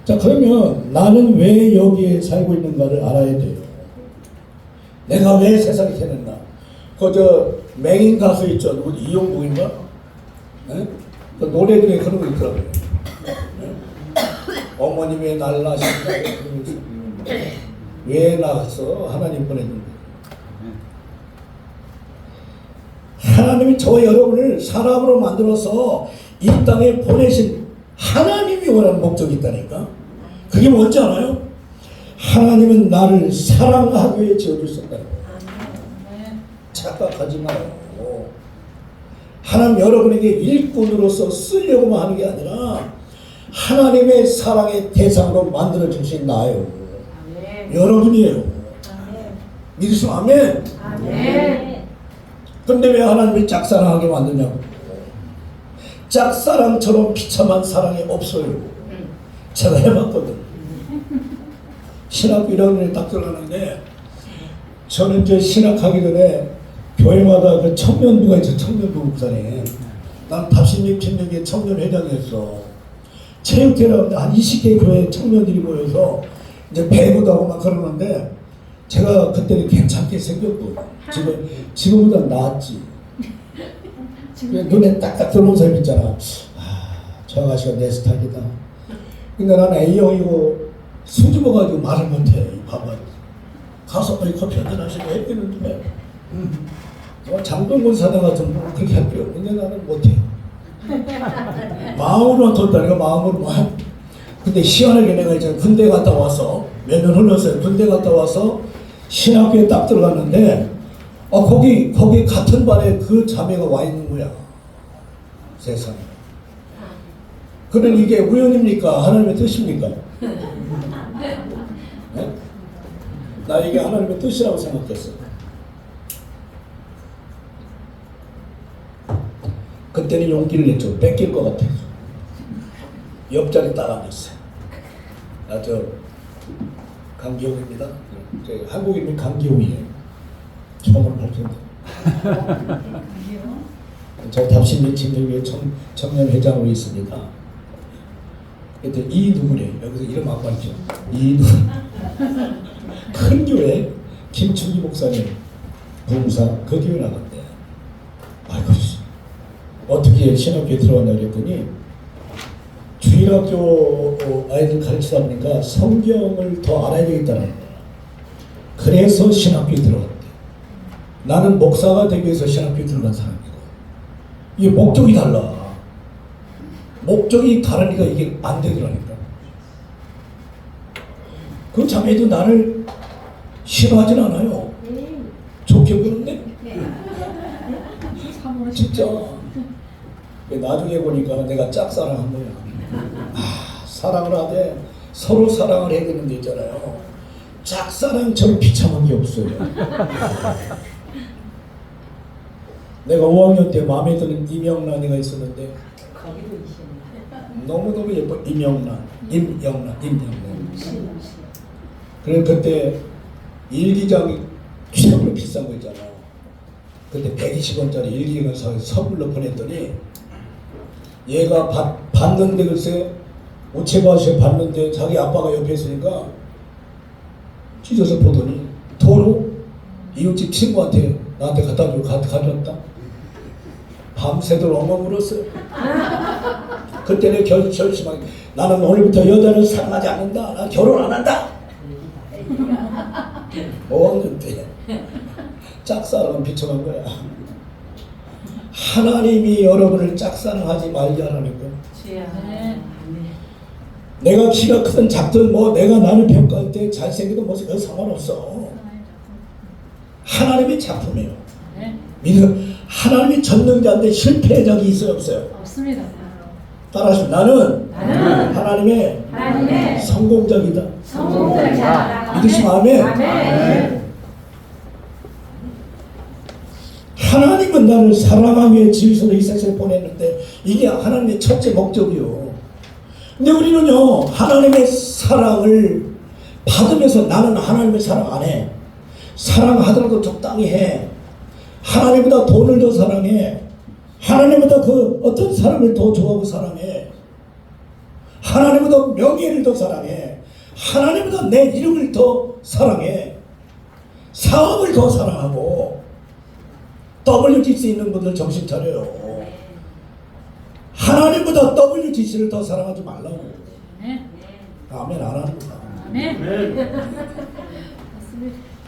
자, 그러면 나는 왜 여기에 살고 있는가를 알아야 돼요. 내가 왜 세상에 태어났나. 그저 맹인 가수 있죠. 누구 이용국인가? 네? 그 노래 중에 그런 거 있더라고요. 네? 어머님의 날 낳으신다. 왜 낳았어? 하나님 보내준 하나님이 저와 여러분을 사람으로 만들어서 이 땅에 보내신 하나님이 원하는 목적이 있다니까. 그게 뭔지 알아요? 하나님은 나를 사랑하기 위해 지어주셨다는 거예요. 착각하지 마요. 하나님 여러분에게 일꾼으로서 쓰려고만 하는 게 아니라 하나님의 사랑의 대상으로 만들어주신 나예요. 여러분이에요. 믿으시면 아멘. 근데 왜 하나님이 짝사랑하게 만드냐고. 짝사랑처럼 비참한 사랑이 없어요. 제가 해봤거든. 신학교 1학년에 딱 들어가는데 저는 이제 신학하기 전에 교회마다 그 청년부가 있죠. 청년부 목사님. 난 답신립 침례교회 청년회장이었어. 체육대회라고 한 20개 교회 청년들이 모여서 이제 배구도 하고 막 그러는데 제가 그때는 괜찮게 생겼고 지금보다 나았지. 눈에 딱딱 들어온 사람 있잖아. 아, 저 아가씨가 내 스타일이다. 근데 나는 A형이고 수줍어가지고 말을 못해. 봐봐. 가서 빨리 커피 한잔 하시고 했는데 장동건 사장 같은 분 그렇게 할 필요 없는데 나는 못해. 마음으로만 뒀다니까. 마음으로만. 근데 희한하게 내가 이제 군대 갔다 와서 몇 년 흘렀어요. 군대 갔다 와서 신학교에 딱 들어갔는데 거기 같은 반에 그 자매가 와 있는 거야. 세상에. 그럼 이게 우연입니까? 하나님의 뜻입니까? 네? 나 이게 하나님의 뜻이라고 생각했어. 그때는 용기를 냈죠. 뺏길 것 같아서. 옆자리 딱 앉았어요. 저 강기용입니다. 한국인은 강기용이에요. 처음으로 밝힌다. 저 답신민 침례교회 청년회장으로 있습니다. 그때 이누구래. 여기서 이름 안 밝혀. 이누구. 큰 교회 김충기 목사님 부흥사 그 교회 나갔대. 아이고 어떻게 신학교에 들어갔냐 그랬더니 주일학교 아이들 가르치다 보니까 성경을 더 알아야 되겠다는 거야. 그래서 신학교에 들어갔대. 나는 목사가 되기 위해서 신학교에 들어간 사람이고. 이게 목적이 달라. 목적이 다르니까 이게 안 되더라니까. 그 자매도 나를 싫어하진 않아요. 좋게 보는데. 진짜. 나중에 보니까 내가 짝사랑한 거야. 사랑을 하되 서로 사랑을 해야 되는 데 있잖아요. 짝사랑처럼 비참한 게 없어요. 내가 5학년 때 마음에 드는 임영란이가 있었는데 너무너무 예뻐. 임영란. 그래 그때 일기장이 최고로 비싼 거 있잖아요. 그때 120원짜리 일기장을 사서 선물로 보냈더니 얘가 봤는데 글쎄 우체부에서 봤는데 자기 아빠가 옆에 있으니까 찢어서 보더니 도로 이웃집 친구한테 나한테 가져왔다. 밤새도록 엉엉 울었어요. 그때는 결심하게 나는 오늘부터 여자를 사랑하지 않는다. 나 결혼 안 한다. 뭐였는데 짝사랑은 비춰간 거야. 하나님이 여러분을 짝사랑하지 말자라는 거야. 주여. 내가 키가 크든 작든 뭐 내가 나를 평가할 때 잘생기든 뭐 그거 상관없어. 하나님의 작품이에요. 믿어. 하나님이 전능자인데 실패의 적이 있어요 없어요? 없습니다. 따라하시면 나는 하나님의 성공적이다. 성공자이다. 믿으시면 아멘. 아멘. 하나님은 나를 사랑하기 위해 지으셔서 이 세상에 보냈는데 이게 하나님의 첫째 목적이요. 근데 우리는요 하나님의 사랑을 받으면서 나는 하나님의 사랑 안 해. 사랑하더라도 적당히 해. 하나님보다 돈을 더 사랑해. 하나님보다 그 어떤 사람을 더 좋아하고 사랑해. 하나님보다 명예를 더 사랑해. 하나님보다 내 이름을 더 사랑해. 사업을 더 사랑하고. WGC 있는 분들 정신 차려요. 하나님보다 WGC를 더 사랑하지 말라고. 아멘 안 하는 거야.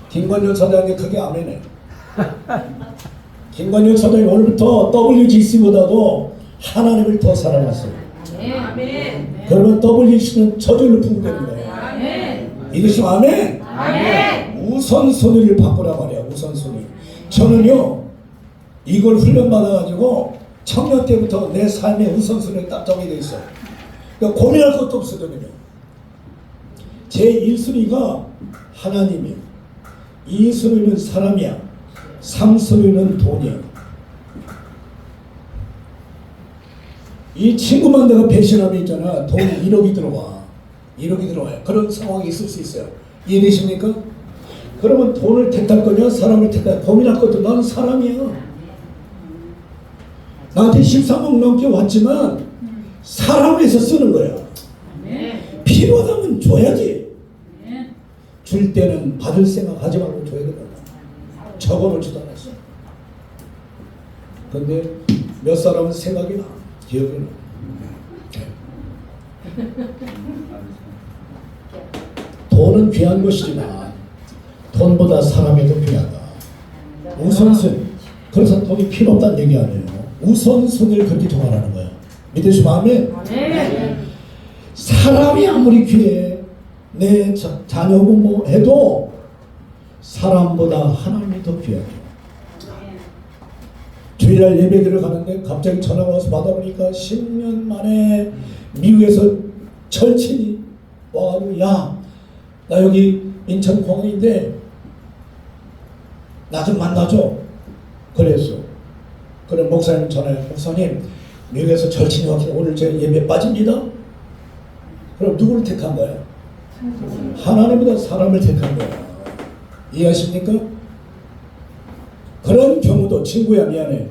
김건율 사장님 그게 아멘해. 김건율 사장님 오늘부터 WGC보다도 하나님을 더 사랑했어요. 아멘. 그러면 WGC는 저절로 풍부되는 거예요. 아멘. 믿으시면 아멘. 아멘. 우선순위를 바꾸라 말이야. 우선순위. 저는요 이걸 훈련받아가지고 청년 때부터 내 삶의 우선순위가 딱 정해져 있어요. 그러니까 고민할 것도 없거든요. 제 1순위가 하나님이에요. 2순위는 사람이야. 3순위는 돈이야. 이 친구만 내가 배신하면 있잖아. 돈이 1억이 들어와. 1억이 들어와요. 그런 상황이 있을 수 있어요. 이해되십니까? 그러면 돈을 택할 거냐 사람을 택할 거냐 고민할 것도 나는 사람이야. 나한테 13억 넘게 왔지만 사람을 위해서 쓰는 거야. 필요하다면 줘야지. 줄 때는 받을 생각 하지 말고 줘야 되거든. 적어놓지도 않았어. 근데 몇 사람은 생각이 나. 기억이 나. 돈은 귀한 것이지만 돈보다 사람이 더 귀하다. 우선순위. 그래서 돈이 필요 없다는 얘기 아니에요. 우선순위를 그렇게 정하라는 거예요. 믿으시면 아멘. 아멘. 사람이 아무리 귀해 내 자녀고 뭐 해도 사람보다 하나님이 더 귀하죠. 주일날 예배 들어가는데 갑자기 전화가 와서 받아보니까 10년 만에 미국에서 절친이 와가지고 야, 나 여기 인천공항인데 나 좀 만나줘. 그랬어. 그래 목사님 전화해. 목사님 미국에서 절친이 왔길래 오늘 제 예배 빠집니다. 그럼 누구를 택한 거야? 하나님보다 사람을 택한 거야. 이해하십니까? 그런 경우도 친구야 미안해.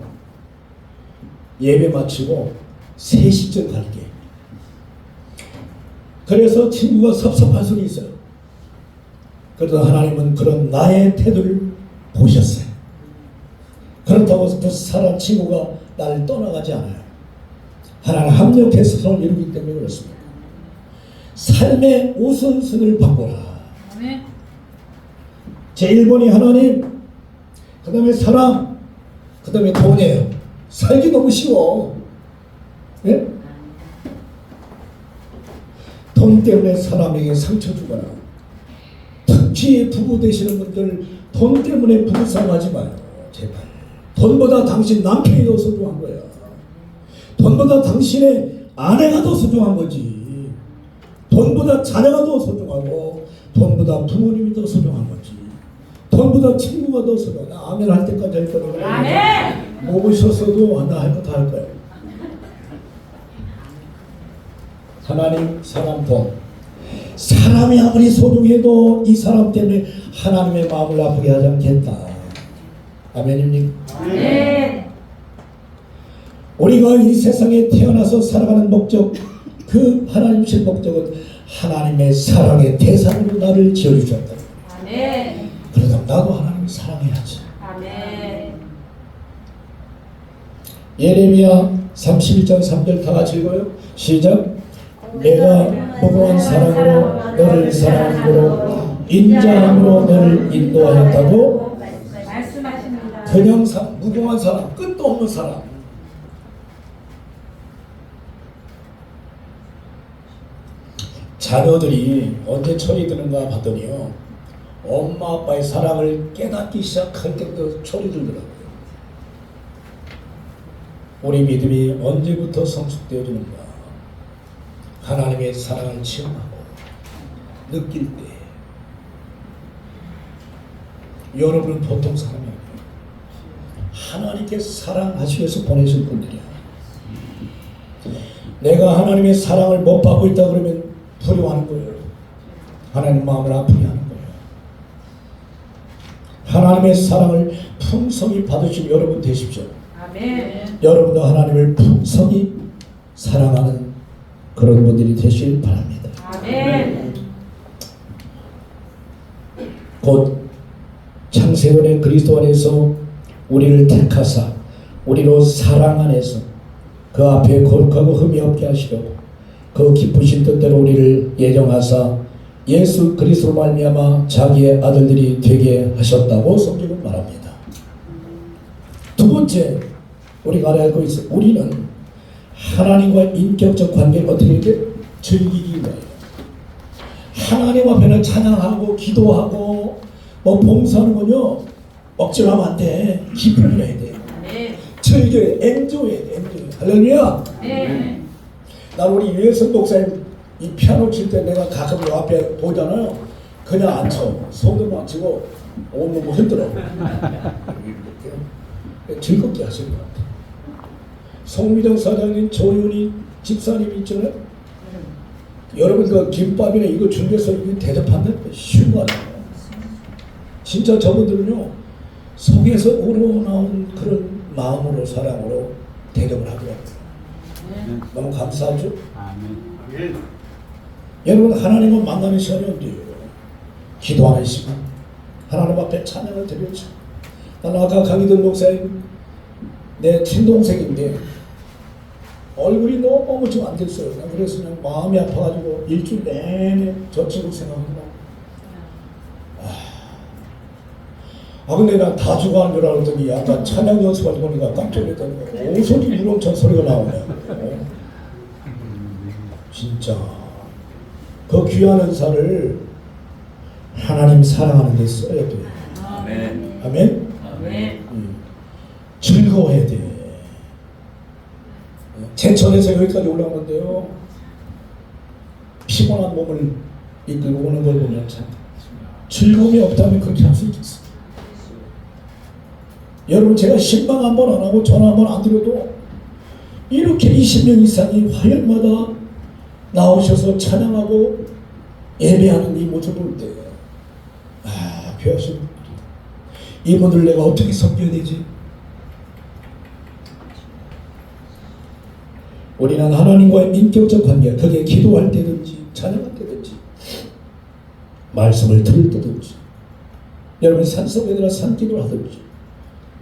예배 마치고 3시쯤 갈게. 그래서 친구가 섭섭할 수는 있어요. 그래도 하나님은 그런 나의 태도를 보셨어요. 그렇다고 그 사람 친구가 나를 떠나가지 않아요. 하나님 합력해서 서로 이루기 때문에 그렇습니다. 삶의 우선순위를 바꿔라. 제1번이 하나님, 그 다음에 사람, 그 다음에 돈이에요. 살기 너무 쉬워. 예? 돈 때문에 사람에게 상처 주거나 특히 부부 되시는 분들 돈 때문에 부부싸움하지 마요. 제발. 돈보다 당신 남편이 더 소중한 거야. 돈보다 당신의 아내가 더 소중한 거지. 돈보다 자녀가 더 소중하고 돈보다 부모님이 더 소중한 거지. 돈보다 친구가 더 소중해. 나 아멘 할 때까지 할 거니까. 아멘. 뭐 오셨어도 나 할 거 다 할 거야. 하나님, 사람, 돈. 사람이 아무리 소중해도 이 사람 때문에 하나님의 마음을 아프게 하지 않겠다. 아멘입니까? 아멘. 우리가 이 세상에 태어나서 살아가는 목적, 그 하나님 신 목적은 하나님의 사랑의 대상으로 나를 지어주셨다. 아멘. 그러다 나도 하나님을 사랑해야지. 아멘. 예레미야 31장 3절 다 같이 읽어요. 시작. 내가 무궁한 사랑으로 너를 사랑함으로 인자함으로 너를 인도하였다고. 말씀하십니다. 그냥 무궁한 사랑, 끝도 없는 사랑. 자녀들이 언제 철이 드는가 봤더니요, 엄마 아빠의 사랑을 깨닫기 시작할 때부터 철이 들더라고요. 우리 믿음이 언제부터 성숙되어지는가? 하나님의 사랑을 체험하고 느낄 때. 여러분은 보통 사람이 아니에요. 하나님께 사랑하시기 위해서 보내신 분들이야. 내가 하나님의 사랑을 못 받고 있다 그러면 두려워하는 거예요. 하나님 마음을 아프게 하는 거예요. 하나님의 사랑을 풍성히 받으신 여러분 되십시오. 아멘. 여러분도 하나님을 풍성히 사랑하는 그런 분들이 되시길 바랍니다. 아멘. 곧 창세전에 그리스도 안에서 우리를 택하사 우리로 사랑 안에서 그 앞에 거룩하고 흠이 없게 하시려고 그 기쁘신 뜻대로 우리를 예정하사 예수 그리스도로 말미암아 자기의 아들들이 되게 하셨다고 성경은 말합니다. 두 번째 우리가 알아야 할 것이 있어요. 우리는 하나님과 인격적 관계를 어떻게 돼? 즐기기 위하여 하나님 앞에는 찬양하고 기도하고 뭐 봉사하는 건요 억지로 하면 안 돼. 기쁨을 해야 돼. 아멘. 즐겨야 돼. 엔조해야 돼. 엔조해. 할렐루야. 네. 난 우리 유해선 목사님 이 피아노 칠 때 내가 가끔 요 앞에 보잖아요. 그냥 안 쳐. 손으로 안 치고 온몸을 흔들어. 즐겁게 하시는 것 같아요. 송미정 사장님, 조윤희 집사님 있잖아요. 여러분 그 김밥이나 이거 준비해서 이거 대접하는 쉬운 거 아니에요. 진짜 저분들은요 속에서 우러나온 그런 마음으로 사랑으로 대접을 하더라고요. 너무 감사하죠. 아멘. 여러분 하나님을 만나는 시간이 언제예요? 기도하는 시간, 하나님 앞에 찬양을 드렸죠. 나는 아까 강희돈 목사님 내 친동생인데 얼굴이 너무 좀 안 됐어요. 그래서 그냥 마음이 아파가지고 일주일 내내 저 친구 생각한다. 근데 난 다 죽어가는 줄 알았더니 약간 찬양 연습을 보니까 깜짝 놀랐다는 거야. 오소리 유령찬 소리가 나오네. 진짜 그 귀한 은사를 하나님 사랑하는 데 써야 돼. 아멘. 아멘? 아멘. 즐거워야 돼. 제천에서 여기까지 올라오는데요 피곤한 몸을 이끌고 오는 걸 보면 참 즐거움이 없다면 그렇게 할 수 있겠어. 여러분 제가 신방 한 번 안 하고 전화 한 번 안 드려도 이렇게 20년 이상이 화요일마다 나오셔서 찬양하고 예배하는 이 모습을 볼 때 귀하신 분들이다. 이분들 내가 어떻게 섬겨야 되지? 우리는 하나님과의 인격적 관계, 그게 기도할 때든지 찬양할 때든지 말씀을 들을 때든지 여러분 산속에다가 산기도를 하든지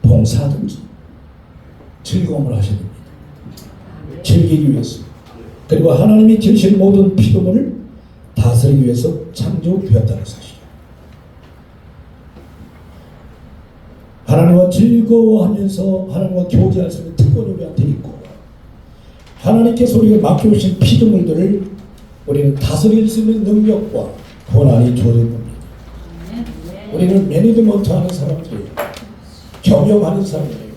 봉사하든지 즐거움을 하셔야 됩니다. 즐기기 위해서. 그리고 하나님이 지으신 모든 피조물을 다스리기 위해서 창조되었다는 사실. 하나님과 즐거워하면서 하나님과 교제할 수 있는 특권이 우리한테 있고 하나님께서 우리가 맡겨오신 피조물들을 우리는 다스릴 수 있는 능력과 권한이 주어진 겁니다. 우리는 매니지먼트하는 사람들이에요. 경영하는 사람들이에요.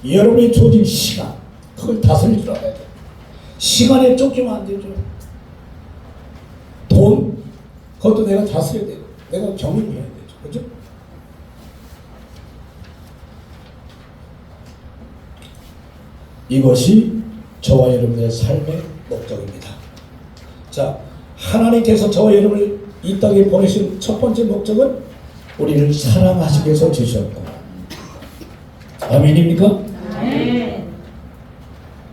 여러분이 주어진 시간, 그걸 다스릴 줄 알아야 돼요. 시간에 쫓기면 안 되죠. 돈, 그것도 내가 다스려야 돼요. 내가 경영해야 되죠. 그죠? 이것이 저와 여러분의 삶의 목적입니다. 자, 하나님께서 저와 여러분을 이 땅에 보내신 첫 번째 목적은 우리를 사랑하시기 위해서 주셨고, 아멘입니까? 아멘.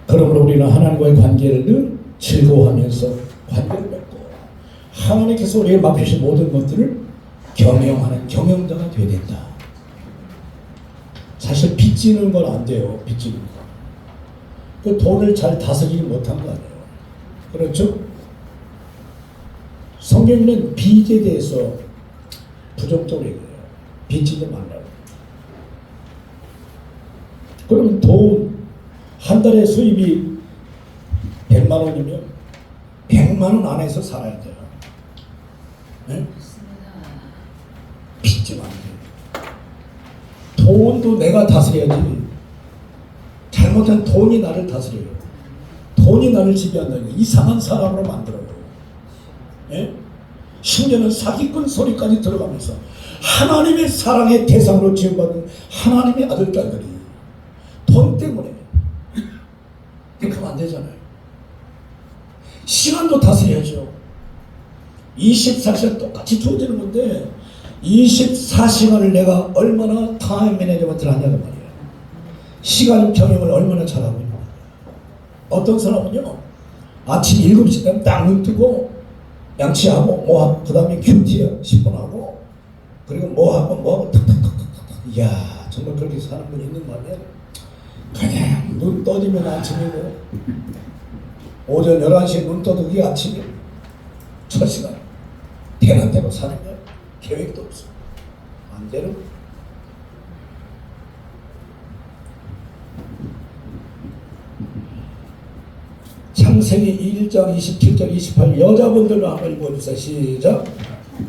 그러므로 우리는 하나님과의 관계를 늘 즐거워하면서 관계를 맺고 하나님께서 우리에게 맡기신 모든 것들을 경영하는 경영자가 되어야 된다. 사실 빛이 빚지는 건 안 돼요. 빚지는 거. 그 돈을 잘 다스리지 못한 거 아니에요. 그렇죠? 성경에는 빚에 대해서 부정적으로 얘기해요. 빚지지 말라고. 그러면 돈 한 달에 수입이 100만 원이면 100만 원 안에서 살아야 돼요. 네? 빚지면 안 돼요. 돈도 내가 다스려야지. 잘못한 돈이 나를 다스려요. 돈이 나를 지배한다는 거 이상한 사람으로 만들어요. 예? 심지어는 사기꾼 소리까지 들어가면서 하나님의 사랑의 대상으로 지원받은 하나님의 아들, 딸들이 돈 때문에 그러면 안 되잖아요. 시간도 다스려야죠. 24시간 똑같이 주어지는 건데 24시간을 내가 얼마나 타임 매니지먼트를 하냐는 말이에요. 시간 경영을 얼마나 잘하고 있는 거예요. 어떤 사람은요, 아침 7시 되면 딱 눈 뜨고 양치하고 뭐하고 그 다음에 큐티 10분 하고 그리고 뭐하고 탁탁탁탁탁. 이야, 정말 그렇게 사는 분이 있는 거면 그냥 눈 떠지면 아침이고 오전 11시에 눈 떠도 그게 아침이에요. 첫 시간 되는 대로 사는 거예요. 계획도 없어. 안 되는 거예요. 창세기 1장 27절 28 여자분들로 한번 읽어주세요. 시작.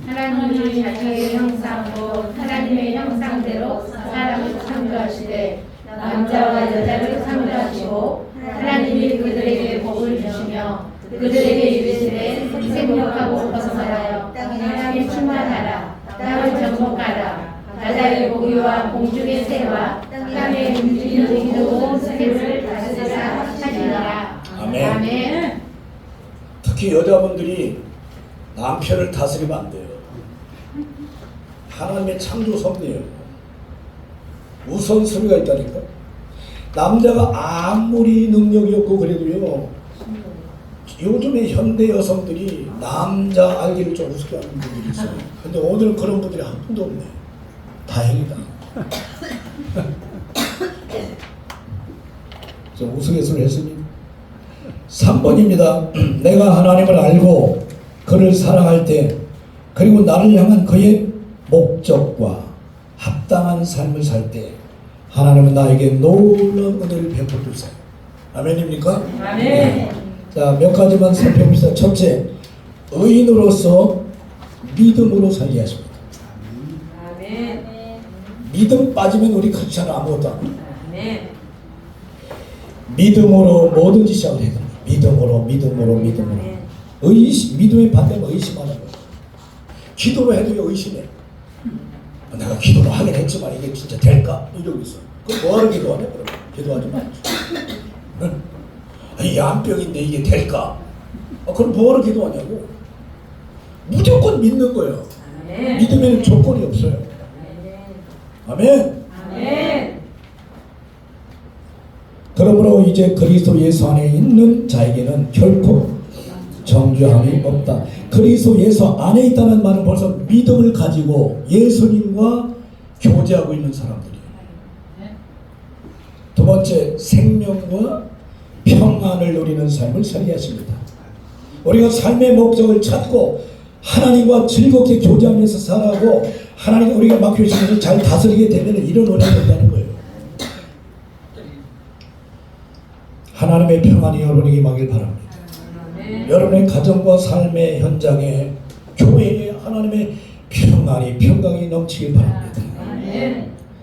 하나님이 자기의 형상으로 하나님의 형상대로 사람을 창조하시되 남자와 여자를 창조하시고 하나님이 그들에게 복을 주시며 그들에게 이르시되 생육하고 번성하여 땅에 충만하라. 땅을 정복하라. 바다의 고기와 공중의 새와 땅에 움직이는 모든 새를 다스리라 하시니라. 아멘. 아멘. 특히 여자분들이 남편을 다스리면 안 돼요. 하나님의 창조 섭리예요. 우선순위가 있다니까. 남자가 아무리 능력이 없고 그래도요, 요즘에 현대 여성들이 남자 알기를 좀 우습게 하는 분들이 있어요. 근데 오늘 그런 분들이 한 분도 없네. 다행이다. 좀 우스갯소리 했습니다. 3번입니다. 내가 하나님을 알고 그를 사랑할 때 그리고 나를 향한 그의 목적과 합당한 삶을 살 때 하나님은 나에게 놀라운 은혜를 베풀어 주세요. 아멘입니까? 아멘. 자, 몇 가지만 살펴봅시다. 첫째, 의인으로서 믿음으로 살게 하십니다. 아멘. 믿음 빠지면 우리 크리스찬은 아무것도 안 해요. 아멘. 믿음으로 모든 시작을 해야 됩니다. 믿음으로. 믿음의 반대는 의심하는 거예요. 기도로 해도 의심해. 내가 기도를 하긴 했지만 이게 진짜 될까? 이러고 있어. 그럼 뭐하러 기도하냐? 그러면 기도하지 말지. 이 암병인데 이게 될까? 그럼 뭐하러 기도하냐고. 무조건 믿는 거예요. 아멘. 믿음에는 조건이 없어요. 아멘. 아멘. 그러므로 이제 그리스도 예수 안에 있는 자에게는 결코 정죄함이 없다. 그리스도 예수 안에 있다는 말은 벌써 믿음을 가지고 예수님과 교제하고 있는 사람들이에요. 두 번째, 생명과 평안을 누리는 삶을 살게 하십니다. 우리가 삶의 목적을 찾고 하나님과 즐겁게 교제하면서 살아가고 하나님 우리가 맡겨주신 것을 잘 다스리게 되면 이런 은혜가 된다는 거예요. 하나님의 평안이 여러분에게 임하길 바랍니다. 여러분의 가정과 삶의 현장에 교회에 하나님의 평강이 넘치길 바랍니다.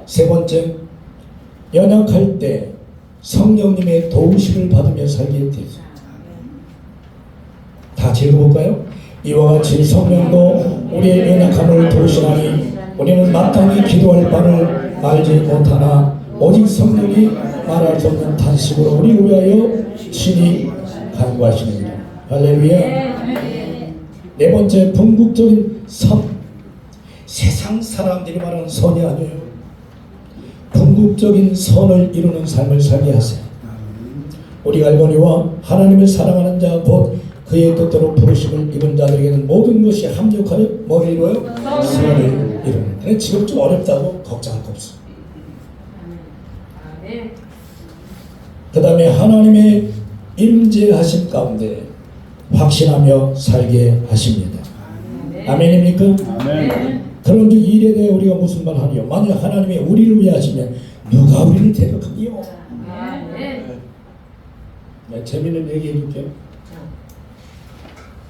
세 번째, 연약할 때 성령님의 도우심을 받으며 살게 되죠. 다 읽어볼까요? 이와 같이 성령도 우리의 연약함을 도우시나니 우리는 마땅히 기도할 바를 알지 못하나 오직 성령이 말할 수 없는 탄식으로 우리 위하여 친히 간구하시느니라. 할렐루야. 네 번째, 궁극적인 선. 세상 사람들이 말하는 선이 아니에요. 궁극적인 선을 이루는 삶을 살게 하세요. 우리가 알거니와 하나님을 사랑하는 자 곧 그의 뜻대로 부르심을 입은 자들에게는 모든 것이 합력하여 뭘 이루어요? 선을 이루는. 지금 좀 어렵다고 걱정할 거 없어. 그 다음에 하나님의 임재하심 가운데 확신하며 살게 하십니다. 아멘입니까? 아멘. 그런데 이 일에 대해 우리가 무슨 말 하니요? 만약 하나님이 우리를 위해 하시면 누가 우리를 대적하기요? 아멘. 네, 재미있는 얘기 해줄게요.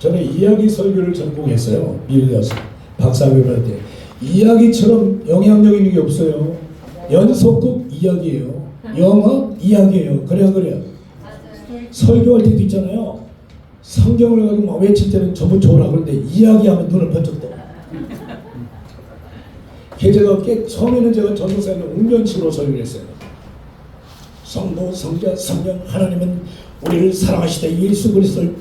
저는 이야기 설교를 전공했어요. 미국에 가서 박사학위를 할 때. 이야기처럼 영향력 있는 게 없어요. 연속극 이야기예요. 영화 이야기예요. 그래요. 설교할 때도 있잖아요. 성경을 가지고 막 외칠 때는 전부 좋으라 그러는데 이야기하면 눈을 번쩍 떠. 처음에는 제가 전도사는 웅변식으로 설교를 했어요. 성부, 성자, 성령 하나님은 우리를 사랑하시되 예수 그리스도를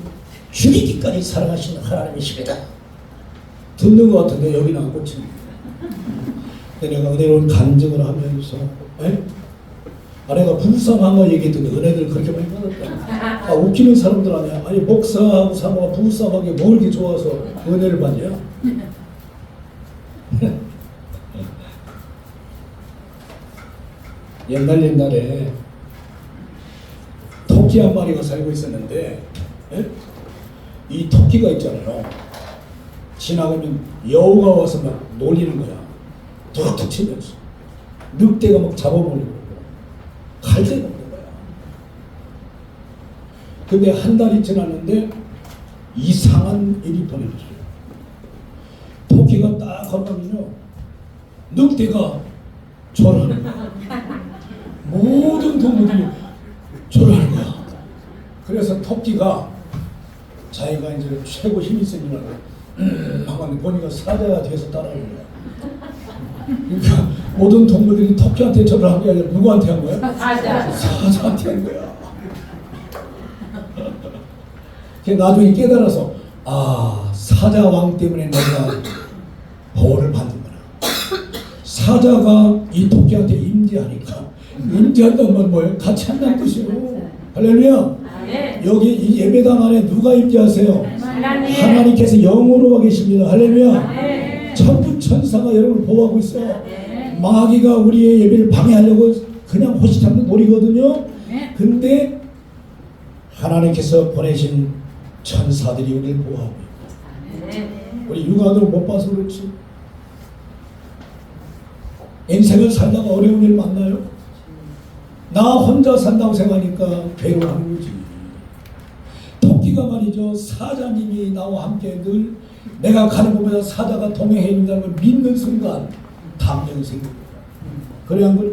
죽이기까지 사랑하시는 하나님이십니다. 듣는 것 같은데 여기는 안 꽂히네. 근데 내가 은혜로운 간증을 하면서 내가 부부싸움 거 얘기했더니 은혜들 그렇게 많이 받았다. 웃기는 사람들 아니야. 아니 목사하고 사모가 부부싸움하기 뭐 이렇게 좋아서 은혜를 받냐? 옛날에 토끼 한 마리가 살고 있었는데 이 토끼가 있잖아요. 지나가면 여우가 와서 막 놀리는 거야. 툭툭 치면서 늑대가 막 잡아버리고 갈대 먹는 거야. 근데 한 달이 지났는데 이상한 일이 벌어졌어요. 토끼가 딱 걸어가면요 늑대가 절하는 거야. 모든 동물들이 절하는 거야. 그래서 토끼가 자기가 이제 최고 힘이 있으니까 하고 보니까 사자가 뒤에서 따라오는 거야. 그러니까 모든 동물들이 토끼한테 절을 한 게 아니라 누구한테 한 거야? 사자한테 한 거야. 나중에 깨달아서 사자 왕 때문에 내가 벌을 받는구나. 사자가 이 토끼한테 임재하니까 임재한다는 건 뭐예요? 같이 한다는 뜻이에요. 할렐루야. 여기 이 예배당 안에 누가 임재하세요? 하나님께서 영으로 와 계십니다. 할렐루야. 천군 천사가 여러분을 보호하고 있어요. 마귀가 우리의 예배를 방해하려고 그냥 호시탐탐 노리거든요. 근데 하나님께서 보내신 천사들이 우리를 보호하고 있고 우리 육안으로 못 봐서 그렇지. 인생을 살다가 어려운 일 만나요. 나 혼자 산다고 생각하니까 괴로워하는 거지. 토끼가 말이죠. 사자님이 나와 함께 늘 내가 가는 곳마다 사자가 동행해 준다는 걸 믿는 순간 감정이 생깁니다. 그래 안 그래?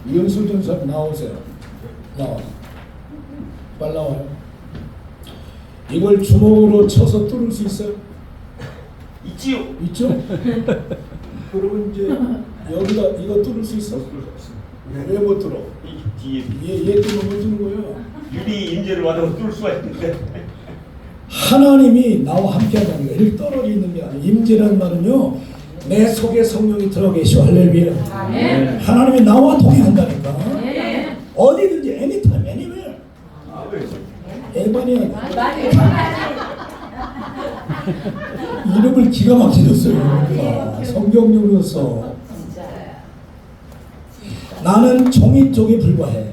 이현술 전사 나오세요. 나와. 빨리 나와요. 이걸 주먹으로 쳐서 뚫을 수 있어요? 있지요. 있죠? 그러면 이제 여기다 이거 뚫을 수 있어? 왜 못 뚫어? 이 뒤에 얘 뚫으면 못 뚫는 거예요. 유리 임재를 받아서 뚫을 수가 있는데 하나님이 나와 함께 한다는 거예요. 이렇게 떨어져 있는 게 아니에요. 임재라는 말은요. 내 속에 성령이 들어가 계시오. 할렐루야. 하나님이 나와 동행한다니까. 어디든지 anytime, anywhere. 에반이야. 이름을 기가 막히게 줬어요. 성경용으로 써. 나는 종이 쪽에 불과해.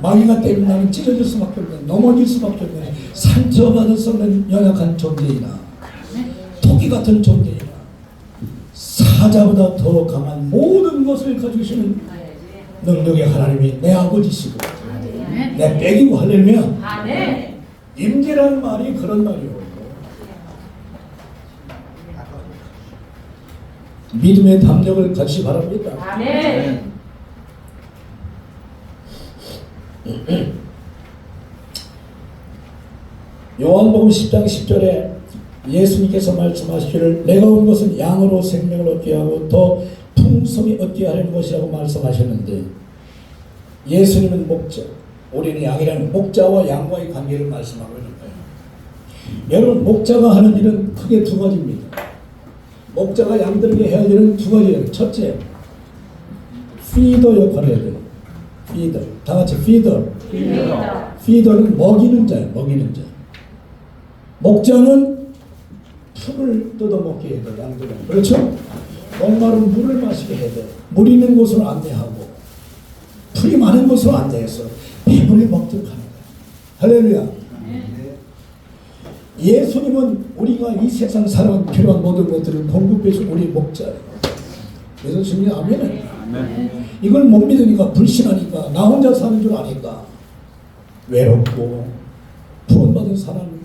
마귀가 때리면 나는 찢어질 수밖에 없네. 넘어질 수밖에 없네. 상처받을 수 없는 연약한 존재이나 토끼 같은 존재이나 사자보다 더 강한 모든 것을 가지시는 능력의 하나님이 내 아버지시고 내 백이고. 할렐루야. 임재라는 말이 그런 말이에요. 믿음의 담력을 같이 바랍니다. 요한복음 10장 10절에 예수님께서 말씀하시기를 내가 온 것은 양으로 생명을 얻게 하고 더 풍성히 얻게 하려는 것이라고 말씀하셨는데 예수님은 목자, 우리는 양이라는 목자와 양과의 관계를 말씀하고 있는 거예요. 여러분 목자가 하는 일은 크게 두 가지입니다. 목자가 양들에게 해야 되는 두 가지예요. 첫째, 피더 역할을 해야 돼요. 피더. 다 같이 피더. 피더는 먹이는 자예요. 먹이는 자. 목자는 풀을 뜯어먹게 해야 돼. 양들은. 그렇죠? 목마른 물을 마시게 해야 돼. 물 있는 곳으로 안내하고 그게 많은 것으로 안 돼서 배불리 먹도록 하는 거예요. 할렐루야. 예수님은 우리가 이 세상 살아가는 필요한 모든 것들을 공급해서 우리 먹자예요. 그래서 주님 아멘. 이걸 못 믿으니까 불신하니까 나 혼자 사는 줄 아니까 외롭고 구원받은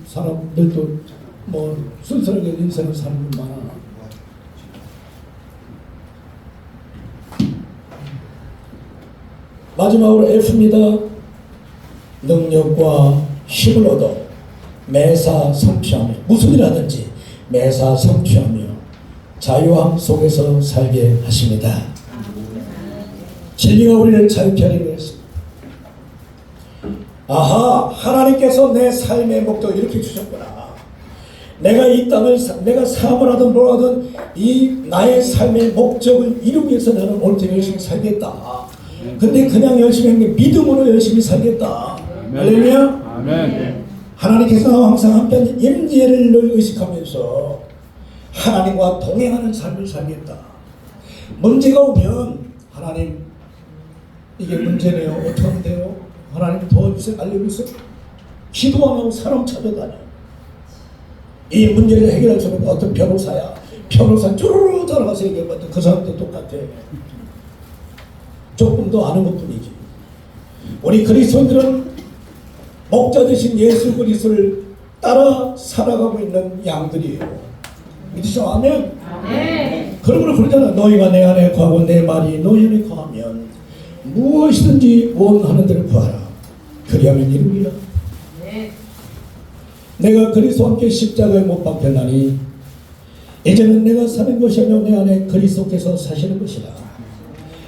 사람들도 뭐 순수하게 인생을 사는 분 많아. 마지막으로 F입니다. 능력과 힘을 얻어 매사 성취하며 무슨 일 하든지 매사 성취하며 자유함 속에서 살게 하십니다. 진리가 우리를 자유케 하기 위해서. 아하, 하나님께서 내 삶의 목적을 이렇게 주셨구나. 내가 이 땅을 내가 사업을 하든 뭘 하든 이 나의 삶의 목적을 이루기 위해서 나는 오늘 열심히 살겠다. 근데 그냥 열심히 하는 게 믿음으로 열심히 살겠다. 할렐루야. 아멘. 하나님께서 항상 함께하는 임재를 늘 의식하면서 하나님과 동행하는 삶을 살겠다. 문제가 오면 하나님 이게 문제네요. 어떻게 하면 돼요? 하나님 도와주세요. 알려주세요. 기도 안 하고 사람 찾아다녀. 이 문제를 해결할 수 있는 어떤 변호사야. 변호사 쭈루루 따라가서 얘기해봤더니 그 사람도 똑같아. 조금 더 아는 것뿐이지. 우리 그리스도인들은 목자 되신 예수 그리스도를 따라 살아가고 있는 양들이에요. 믿으시죠? 아멘. 아멘. 그러므로 그러잖아. 너희가 내 안에 거하고 내 말이 너희 안에 거하면 무엇이든지 원하는 대로 구하라. 그리하면 이루리라. 네. 내가 그리스도와 함께 십자가에 못 박혔나니 이제는 내가 사는 것이 아니라 내 안에 그리스도께서 사시는 것이다.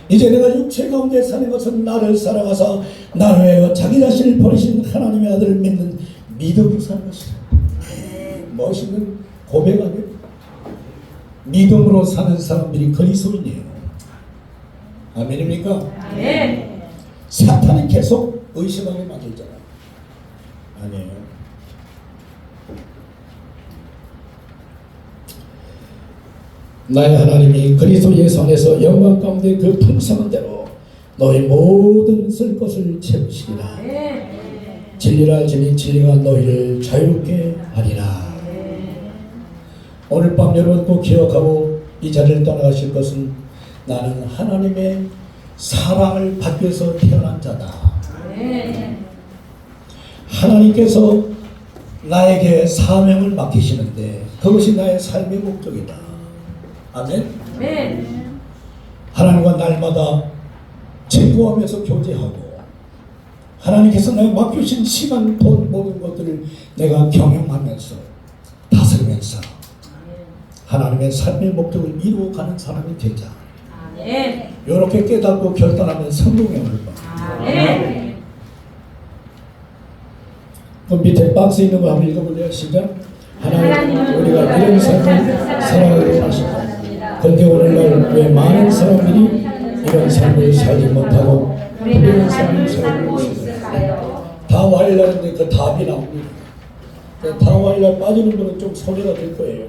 이제 내가 육체 가운데 사는 것은 나를 사랑하사 나를 위하여 자기 자신을 버리신 하나님의 아들을 믿는 믿음으로 사는 것이다. 멋있는 고백 아니에요? 믿음으로 사는 사람들이 그리스도인이에요. 아멘입니까? 아멘. 사탄이 계속 의심하게 만들잖아요. 아니에요. 나의 하나님이 그리스도 예수 안에서 영광 가운데 그 풍성한 대로 너희 모든 쓸 것을 채우시리라. 아멘. 진리를 알지니 진리가 너희를 자유롭게 하리라. 오늘 밤 여러분 꼭 기억하고 이 자리를 떠나가실 것은 나는 하나님의 사랑을 받기 위해서 태어난 자다. 아멘. 하나님께서 나에게 사명을 맡기시는데 그것이 나의 삶의 목적이다. 아멘. 아멘. 하나님과 날마다 친구하면서 교제하고 하나님께서 내가 맡겨주신 시간, 돈 모든 것들을 내가 경영하면서 다스리면서 하나님의 삶의 목적을 이루어가는 사람이 되자. 아멘. 이렇게 깨닫고 결단하면 성공의 오늘 봐. 아멘. 그 밑에 박스 있는 거 한번 읽어볼래요? 시작. 하나님은 우리가 이런 삶을 살아가기로 하셨다. 그런데 오늘날 왜 많은 사람들이 이런 삶을 살지 못하고 불행한 삶을 살고 있을까요? 다와일날인데 그 답이 나옵니다. 다와일날 빠지는 분은 좀 손해가 될 거예요.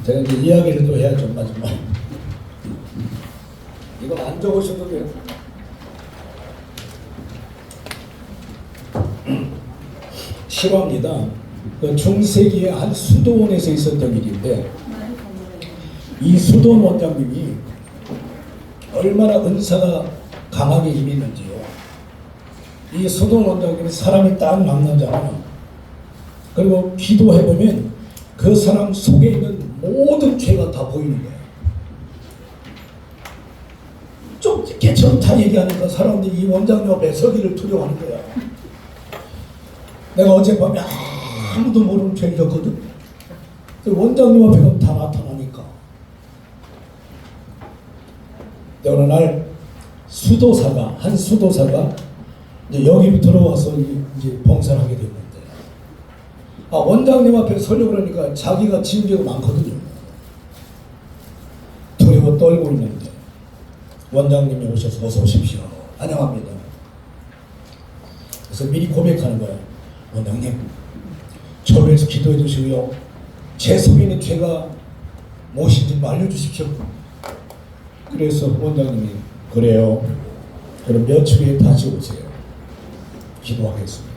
제가 이제 이야기를 또 해야죠. 마지막. 이건 안 적으셔도 돼요. 실화입니다. 그 중세기의 한 수도원에서 있었던 일인데 이 수도원 원장님이 얼마나 은사가 강하게 임했는지요. 이 수도원 원장님이 사람이 딱 만나잖아요. 그리고 기도해보면 그 사람 속에 있는 모든 죄가 다 보이는 거예요. 좀 개처럼 다 얘기하니까 사람들이 이 원장님 앞에 서기를 두려워하는 거야. 내가 어젯밤에 아무도 모르는 죄를 졌거든. 원장님 앞에 가면 다 나타나니까. 어느 날 한 수도사가 이제 여기 들어와서 이제 봉사를 하게 됐는데, 원장님 앞에 서려고 그러니까 자기가 지은 죄가 많거든요. 두려워 떨고 있는데 원장님이 오셔서 어서 오십시오. 안녕합니다. 그래서 미리 고백하는 거예요. 원장님, 저를 위해서 기도해 주시고요. 제 속에 있는 죄가 무엇인지 좀 알려주십시오. 그래서 원장님이 그래요. 그럼 며칠 후에 다시 오세요. 기도하겠습니다.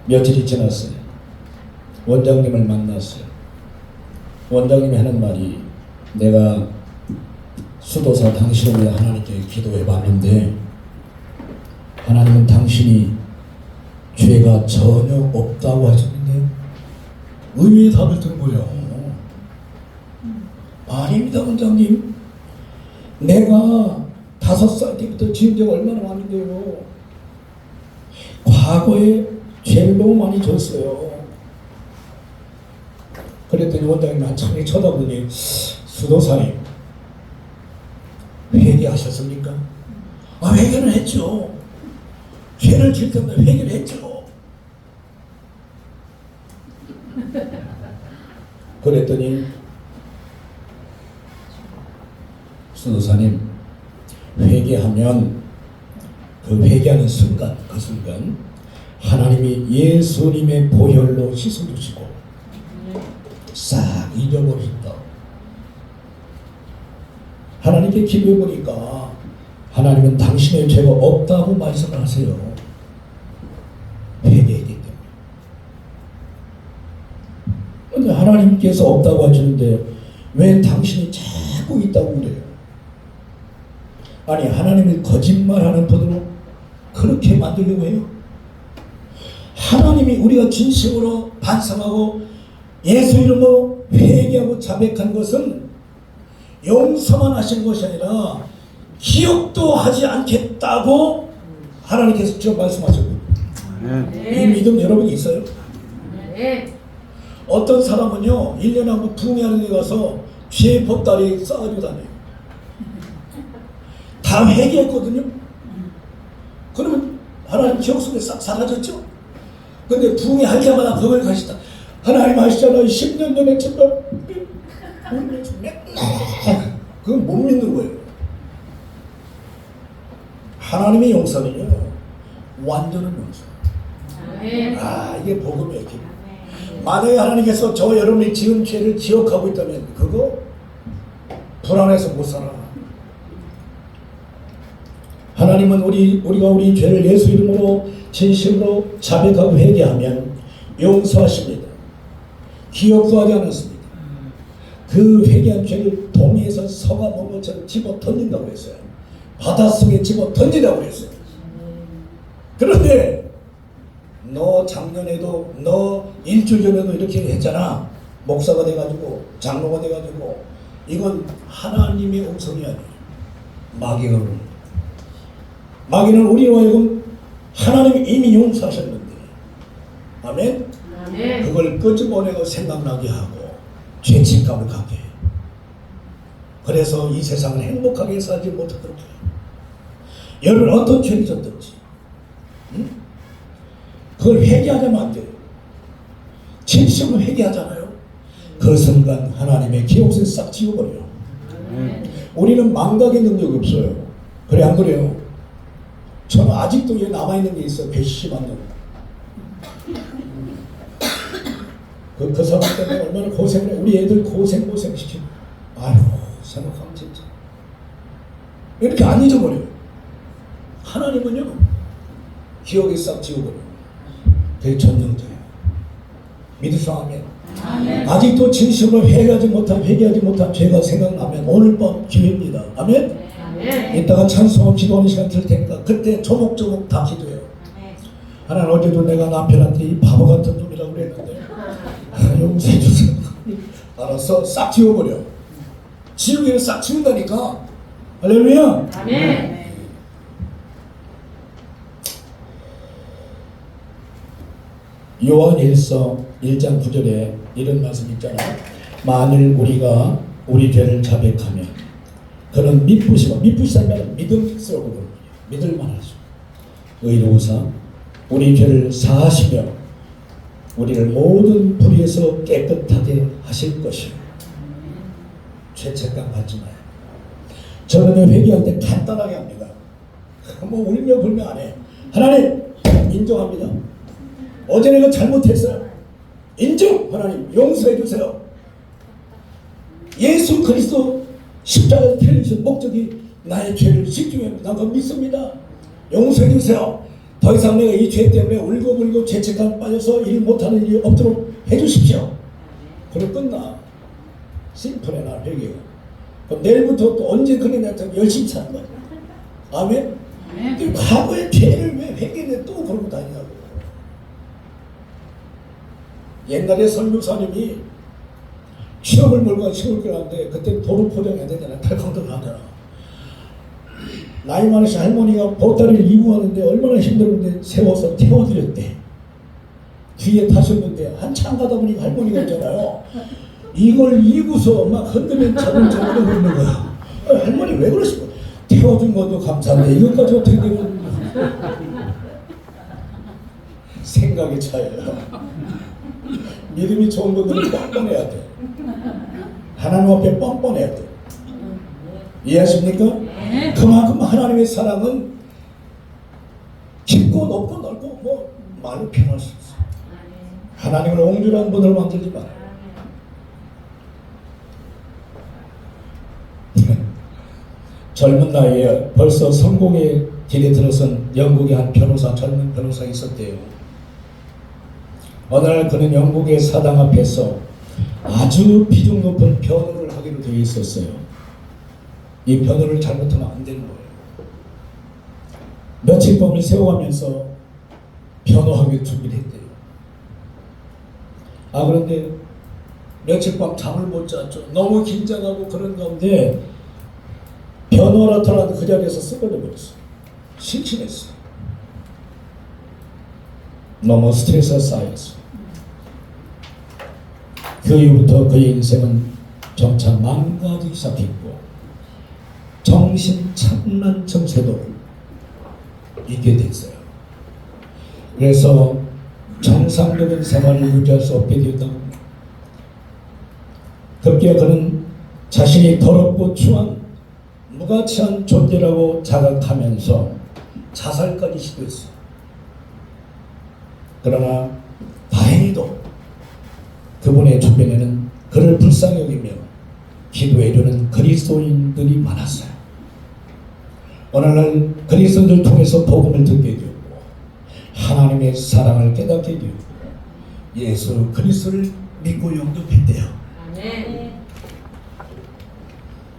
며칠이 지났어요. 원장님을 만났어요. 원장님이 하는 말이 내가 수도사 당신을 위해 하나님께 기도해 봤는데 하나님은 당신이 죄가 전혀 없다고 하셨는데 의외의 답을 들은 거예요. 아닙니다 원장님. 내가 5살 때부터 지은 죄가 얼마나 많은데요. 과거에 죄를 너무 많이 졌어요. 그랬더니 원장님이 한참히 쳐다보니 수도사님 회개하셨습니까? 아 회개는 했죠. 죄를 질 때마다 회개를 했죠. 그랬더니 수도사님 회개하면 그 회개하는 순간 그 순간 하나님이 예수님의 보혈로 씻어주시고 싹 잊어버린다. 하나님께 기도해보니까 하나님은 당신의 죄가 없다고 말씀을 하세요. 회개했기 때문에. 그런데 하나님께서 없다고 하시는데 왜 당신이 자꾸 있다고 그래요? 아니 하나님이 거짓말하는 분으로 그렇게 만들려고 해요? 하나님이 우리가 진심으로 반성하고 예수 이름으로 회개하고 자백한 것은 용서만 하신 것이 아니라 기억도 하지 않겠다고 하나님께서 직접 말씀하셨거든요. 이 믿음 여러분이 있어요? 네. 어떤 사람은요 1년에 한 번 부흥하는 데 가서 죄 보따리 싸가지고 다녀요. 다 회개했거든요. 그러면 하나님 기억 속에 싹 사라졌죠. 근데 부흥회 할 때마다 그걸 가시다. 하나님 아시잖아요. 10년 전에 제가 맨날 그건 못 믿는 거예요. 하나님의 용서는요 완전한 용서. 네. 아 이게 복음이에요. 만약에 하나님께서 저 여러분이 지은 죄를 기억하고 있다면 그거 불안해서 못 살아. 하나님은 우리가 우리 죄를 예수 이름으로 진심으로 자백하고 회개하면 용서하십니다. 기억도 하지 않았습니다. 그 회개한 죄를 동해에서 서가 놓은 것처럼 집어 던진다고 했어요. 바닷속에 집어 던지라고 했어요. 그런데 너 작년에도 너 일주일 전에도 이렇게 했잖아. 목사가 돼가지고 장로가 돼가지고 이건 하나님의 음성이 아니에요. 마귀가 그러는 거예요. 마귀는 우리로 하여금 하나님이 이미 용서하셨는데 아멘? 아멘. 그걸 끄집어내고 생각나게 하고 죄책감을 갖게 해요. 그래서 이 세상을 행복하게 살지 못하도록 해요. 여러분 어떤 죄를 졌든지 그걸 회개하자면 안 돼요. 진심으로 회개하잖아요. 그 순간 하나님의 기억을 싹 지워버려요. 우리는 망각의 능력이 없어요. 그래 안 그래요? 저는 아직도 여기 남아있는 게 있어요. 배심한 놈. 그 사람 때문에 얼마나 고생을 해. 우리 애들 고생시키고. 아유 생각하면 진짜 이렇게 안 잊어버려요. 하나님은요 기억이 싹 지워버려요. 되게 전능자예요. 믿으시오 아멘. 아멘. 아직도 진심으로 회개하지 못한 죄가 생각나면 오늘 밤 기회입니다. 아멘. 아멘. 이따가 찬송하고 기도하는 시간 들 테니까 그때 조목조목 다 기도해요. 하나님 어제도 내가 남편한테 이 바보 같은 놈이라고 그랬는데 용서해 주세요. 알았어. 싹 지워버려. 지우개를 싹 지운다니까. 할렐루야. 아멘. 요한 1서 1장 9절에 이런 말씀 있잖아요. 만일 우리가 우리 죄를 자백하면 그는 미쁘시다면 믿음스러운 거예요. 믿을만하죠. 의로우사 우리 죄를 사하시며 우리를 모든 불의에서 깨끗하게 하실 것이요. 죄책감 갖지 마요. 저는 회개할 때 간단하게 합니다. 뭐 울며 불며 안 해. 하나님 인정합니다. 어제 내가 잘못했어요. 인정! 하나님 용서해 주세요. 예수 그리스도 십자가에 달리신 목적이 나의 죄를 씻기 위함. 난 그거 믿습니다. 용서해 주세요. 더 이상 내가 이 죄 때문에 울고불고 죄책감 빠져서 일 못하는 일이 없도록 해주십시오. 그럼 끝나. 심플해. 나 회개가. 그럼 내일부터 또 언제 그러냐 열심히 사는 거야. 아멘? 그 과거의 죄를 왜 회개를 또 그러고 다니냐고. 옛날에 설교사님이 시험을 몰고 시험을 끌었는데 그때 도로 포장해야 되잖아. 탈캉도 가잖아. 나이 많으신 할머니가 보따리를 이고 하는데 얼마나 힘들었는데 세워서 태워드렸대. 뒤에 타셨는데 한참 가다 보니까 할머니가 있잖아요. 이걸 이고서 막 흔들면 자동차로 그러는 거야. 할머니 왜 그러시고? 태워준 것도 감사한데 이것까지 어떻게 되는 생각의 차이예요. 믿음이 좋은 분들은 뻔뻔해야 돼. 하나님 앞에 뻔뻔해야 돼. 이해하십니까? 그만큼 하나님의 사랑은 깊고 높고 넓고 뭐 말로 표현할 수 있어. 하나님을 옹졸한 분을 만들지 마. 젊은 나이에 벌써 성공의 길에 들어선 영국의 한 변호사, 젊은 변호사가 있었대요. 어느 날 그는 영국의 사당 앞에서 아주 비중 높은 변호를 하기로 되어 있었어요. 이 변호를 잘못하면 안 되는 거예요. 며칠 밤을 세워가면서 변호하기 준비를 했대요. 그런데 며칠 밤 잠을 못 잤죠. 너무 긴장하고 그런 가운데 변호라 터라도 그 자리에서 쓰러져 버렸어요. 심심했어요. 너무 스트레스가 쌓였어요. 그 이후부터 그의 인생은 점차 망가지기 시작했고 정신찬란 정세도 있게 됐어요. 그래서 정상적인 생활을 유지할 수 없게 되었다고 합니다. 급기야 그는 자신이 더럽고 추한 무가치한 존재라고 자각하면서 자살까지 시도했어요. 그러나 다행히도 그분의 주변에는 그를 불쌍히 여기며 기도해주는 그리스도인들이 많았어요. 어느 날 그리스도인들을 통해서 복음을 듣게 되었고 하나님의 사랑을 깨닫게 되었고 예수 그리스도를 믿고 영접했대요.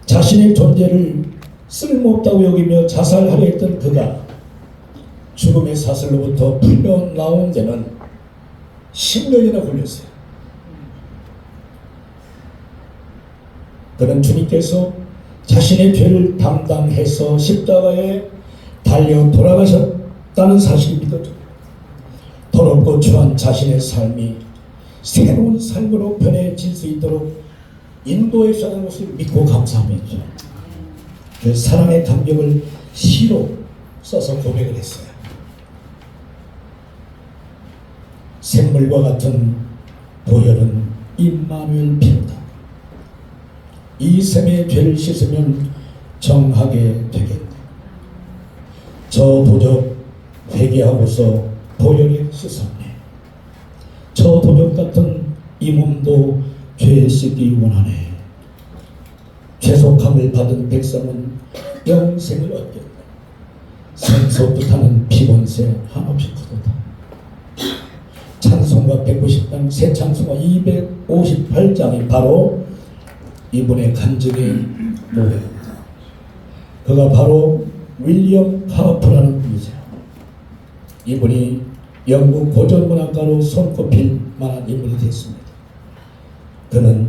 자신의 존재를 쓸모없다고 여기며 자살하려 했던 그가 죽음의 사슬로부터 풀려 나온 데는 10년이나 걸렸어요. 그는 주님께서 자신의 죄를 담당해서 십자가에 달려 돌아가셨다는 사실을 믿어줘. 더럽고 추한 자신의 삶이 새로운 삶으로 변해질 수 있도록 인도해 주시는 것을 믿고 감사하면서 그 사랑의 감격을 시로 써서 고백을 했어요. 샘물과 같은 보혈은 임마누엘 피로다. 이 샘의 죄를 씻으면 정하게 되겠네. 저 도적 회개하고서 보혈에 씻었네. 저 도적 같은 이 몸도 죄 씻기 원하네. 죄속함을 받은 백성은 영생을 얻겠네. 생소 뜻하는 피곤새 한없이 크도다. 찬송가 190장, 새 찬송가 258장이 바로 이분의 간증의 노래입니다. 그가 바로 윌리엄 카프라는 분이세요. 이분이 영국 고전문학가로 손꼽힐 만한 인물이 됐습니다. 그는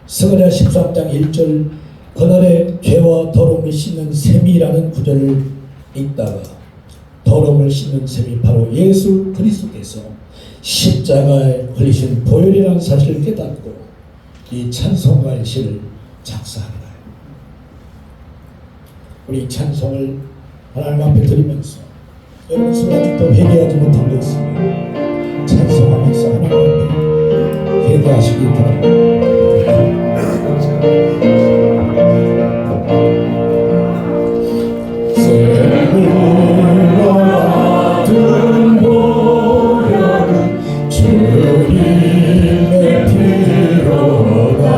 스가랴 13장 1절 그날의 죄와 더러움을 씻는 셈이라는 구절을 읽다가 더러움을 씻는 셈이 바로 예수 그리스도께서 십자가에 흘리신 보혈이라는 사실을 깨닫고 이 찬송가의 시를 작사한 거예요. 우리 찬송을 하나님 앞에 드리면서 여러분 순간도 회개하지 못한 거 있으면 찬송하면서 하나님 앞에 회개하시기 바랍니다. 주님의 피로다.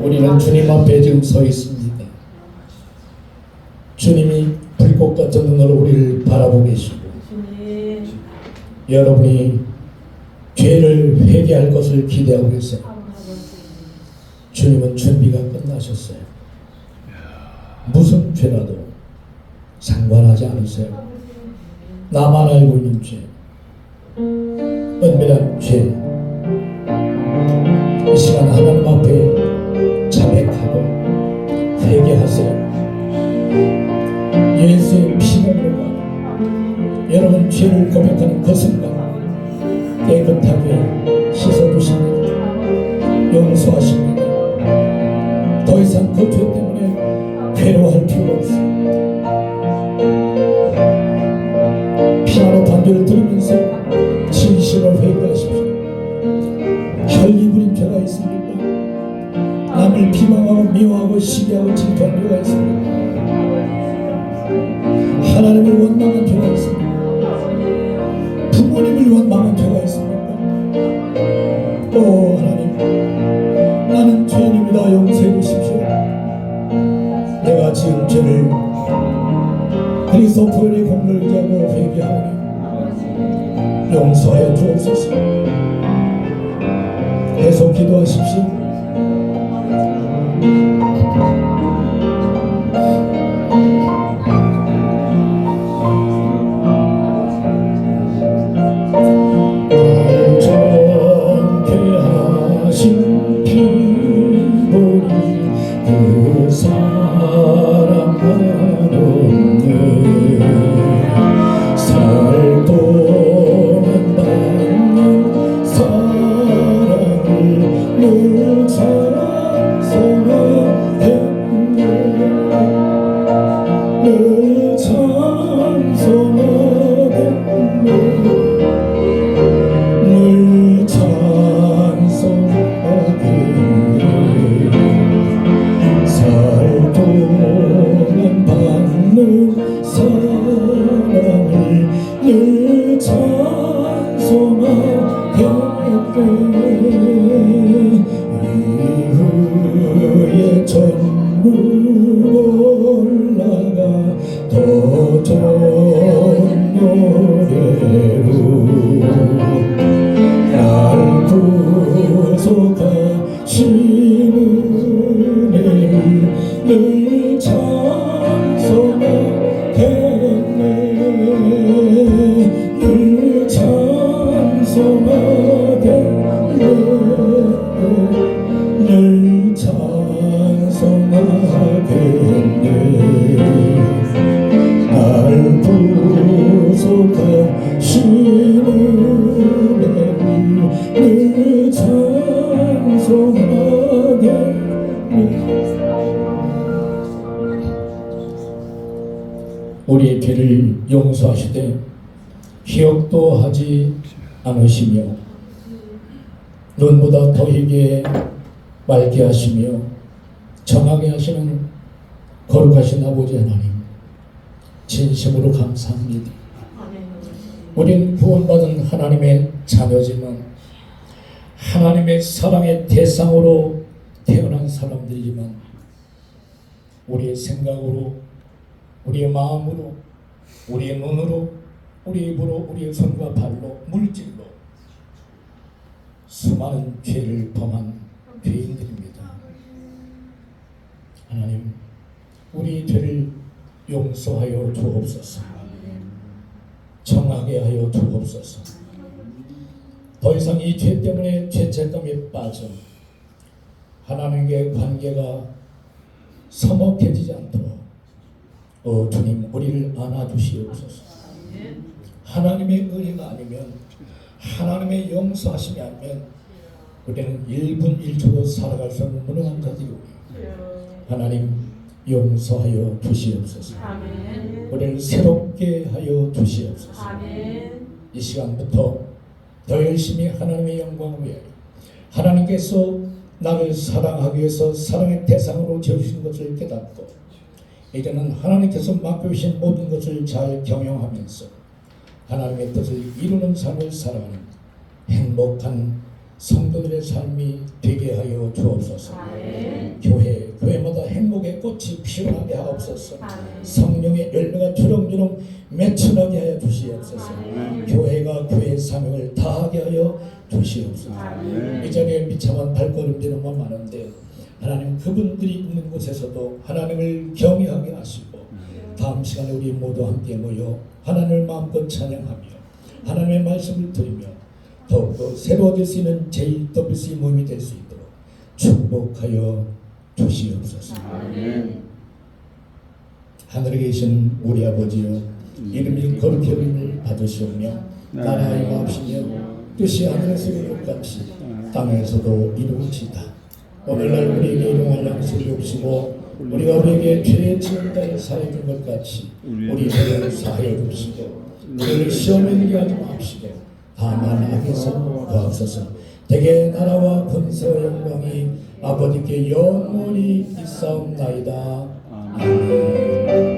우리는 주님 앞에 지금 서 있습니다. 주님이 불꽃 같은 눈으로 우리를 바라보고 계시고, 여러분이 죄를 회개할 것을 기대하고 계세요. 주님은 준비가 끝나셨어요. 무슨 죄라도 상관하지 않으세요. 나만 알고 있는 죄, 은밀한 죄, 이 시간 하나님 앞에 자백하고 회개하세요. 예수의 피눈물과 여러분 죄를 고백하는 그 순간 깨끗하게 씻어주십니다. 용서하십니다. 더 이상 그 죄 때문에 괴로워할 필요가 없습니다. 피아노 반주를 들으면서 진실을 회개하십시오. 혈기 부린 죄가 있습니까? 남을 비방하고 미워하고 시기하고 질투한 죄가 있습니까? 하나님을 원망한 죄가 있습니까? 부모님을 원망한 죄가 있습니까? 오 하나님, 나는 죄인입니다. 용서해 주십시오. 내가 지은 죄를 그리스도 보혈의 공로를 의지하고 회개하오니 용서하여 주옵소서. 계속 기도하십시오. 날 정케 하신 피보리 그 사랑 한없네. 살 동안 받는 사랑을 늘 찬송하네. 사랑을 늘 찬송하겠네. 이후에 전국 올라가 더 좋은 노래로 날 구속하신 은혜를 늘 찬송하겠네. 늘 찬송하겠네. 늘 찬송하겠네. 날 구속하신 은혜를 늘 찬송하겠네. 우리의 죄를 용서하시되 기억도 하지 않으시며 눈보다 더히게 맑게 하시며 정하게 하시는 거룩하신 아버지 하나님, 진심으로 감사합니다. 우린 구원받은 하나님의 자녀지만 하나님의 사랑의 대상으로 태어난 사람들이지만 우리의 생각으로, 우리의 마음으로, 우리의 눈으로, 우리의 입으로, 우리의 손과 발로, 물질로 수많은 죄를 범한 죄인들입니다. 하나님, 우리 죄를 용서하여 주옵소서. 정하게 하여 주옵소서. 더 이상 이 죄 때문에 죄책감에 빠져 하나님과의 관계가 서먹해지지 않도록 주님, 우리를 안아주시옵소서. 하나님의 은혜가 아니면, 하나님의 용서하심이 아니면 우리는 1분 1초도 살아갈 수 없는 무능한 자들이오니 하나님 용서하여 주시옵소서. 우리를 새롭게 하여 주시옵소서. 이 시간부터 더 열심히 하나님의 영광을 위하여 하나님께서 나를 사랑하기 위해서 사랑의 대상으로 지어주신 것을 깨닫고 이제는 하나님께서 맡겨주신 모든 것을 잘 경영하면서 하나님의 뜻을 이루는 삶을 살아가는 행복한 성도들의 삶이 되게 하여 주옵소서. 교회마다 행복의 꽃이 피어나게 하옵소서. 성령의 열매가 주렁주렁 맺혀나게 하여 주시옵소서. 교회가 교회의 사명을 다하게 하여 주시옵소서. 이 자리에 비참한 발걸음들은 많은데 하나님, 그분들이 있는 곳에서도 하나님을 경외하게 하시고 다음 시간에 우리 모두 함께 모여 하나님을 마음껏 찬양하며 하나님의 말씀을 들으며 더욱더 새로워질 수 있는 JWC 모임이 될 수 있도록 축복하여 주시옵소서. 하늘에 계신 우리 아버지여, 이름이 거룩히 여김을 받으시오며 나라의 마음이시며 뜻이 하늘에서 이루어같이 땅에서도 이루어지이다. 오늘날 우리에게 일용할 양식을 주시고 우리가 우리에게 죄의 지은 자를 사하여 준 것 같이 우리 죄를 사하여 주시고 우리를 시험에 들게 하지 마시고 다만 악에서 구하옵소서. 대개 나라와 권세와 영광이 아버지께 영원히 있사옵나이다. 아멘.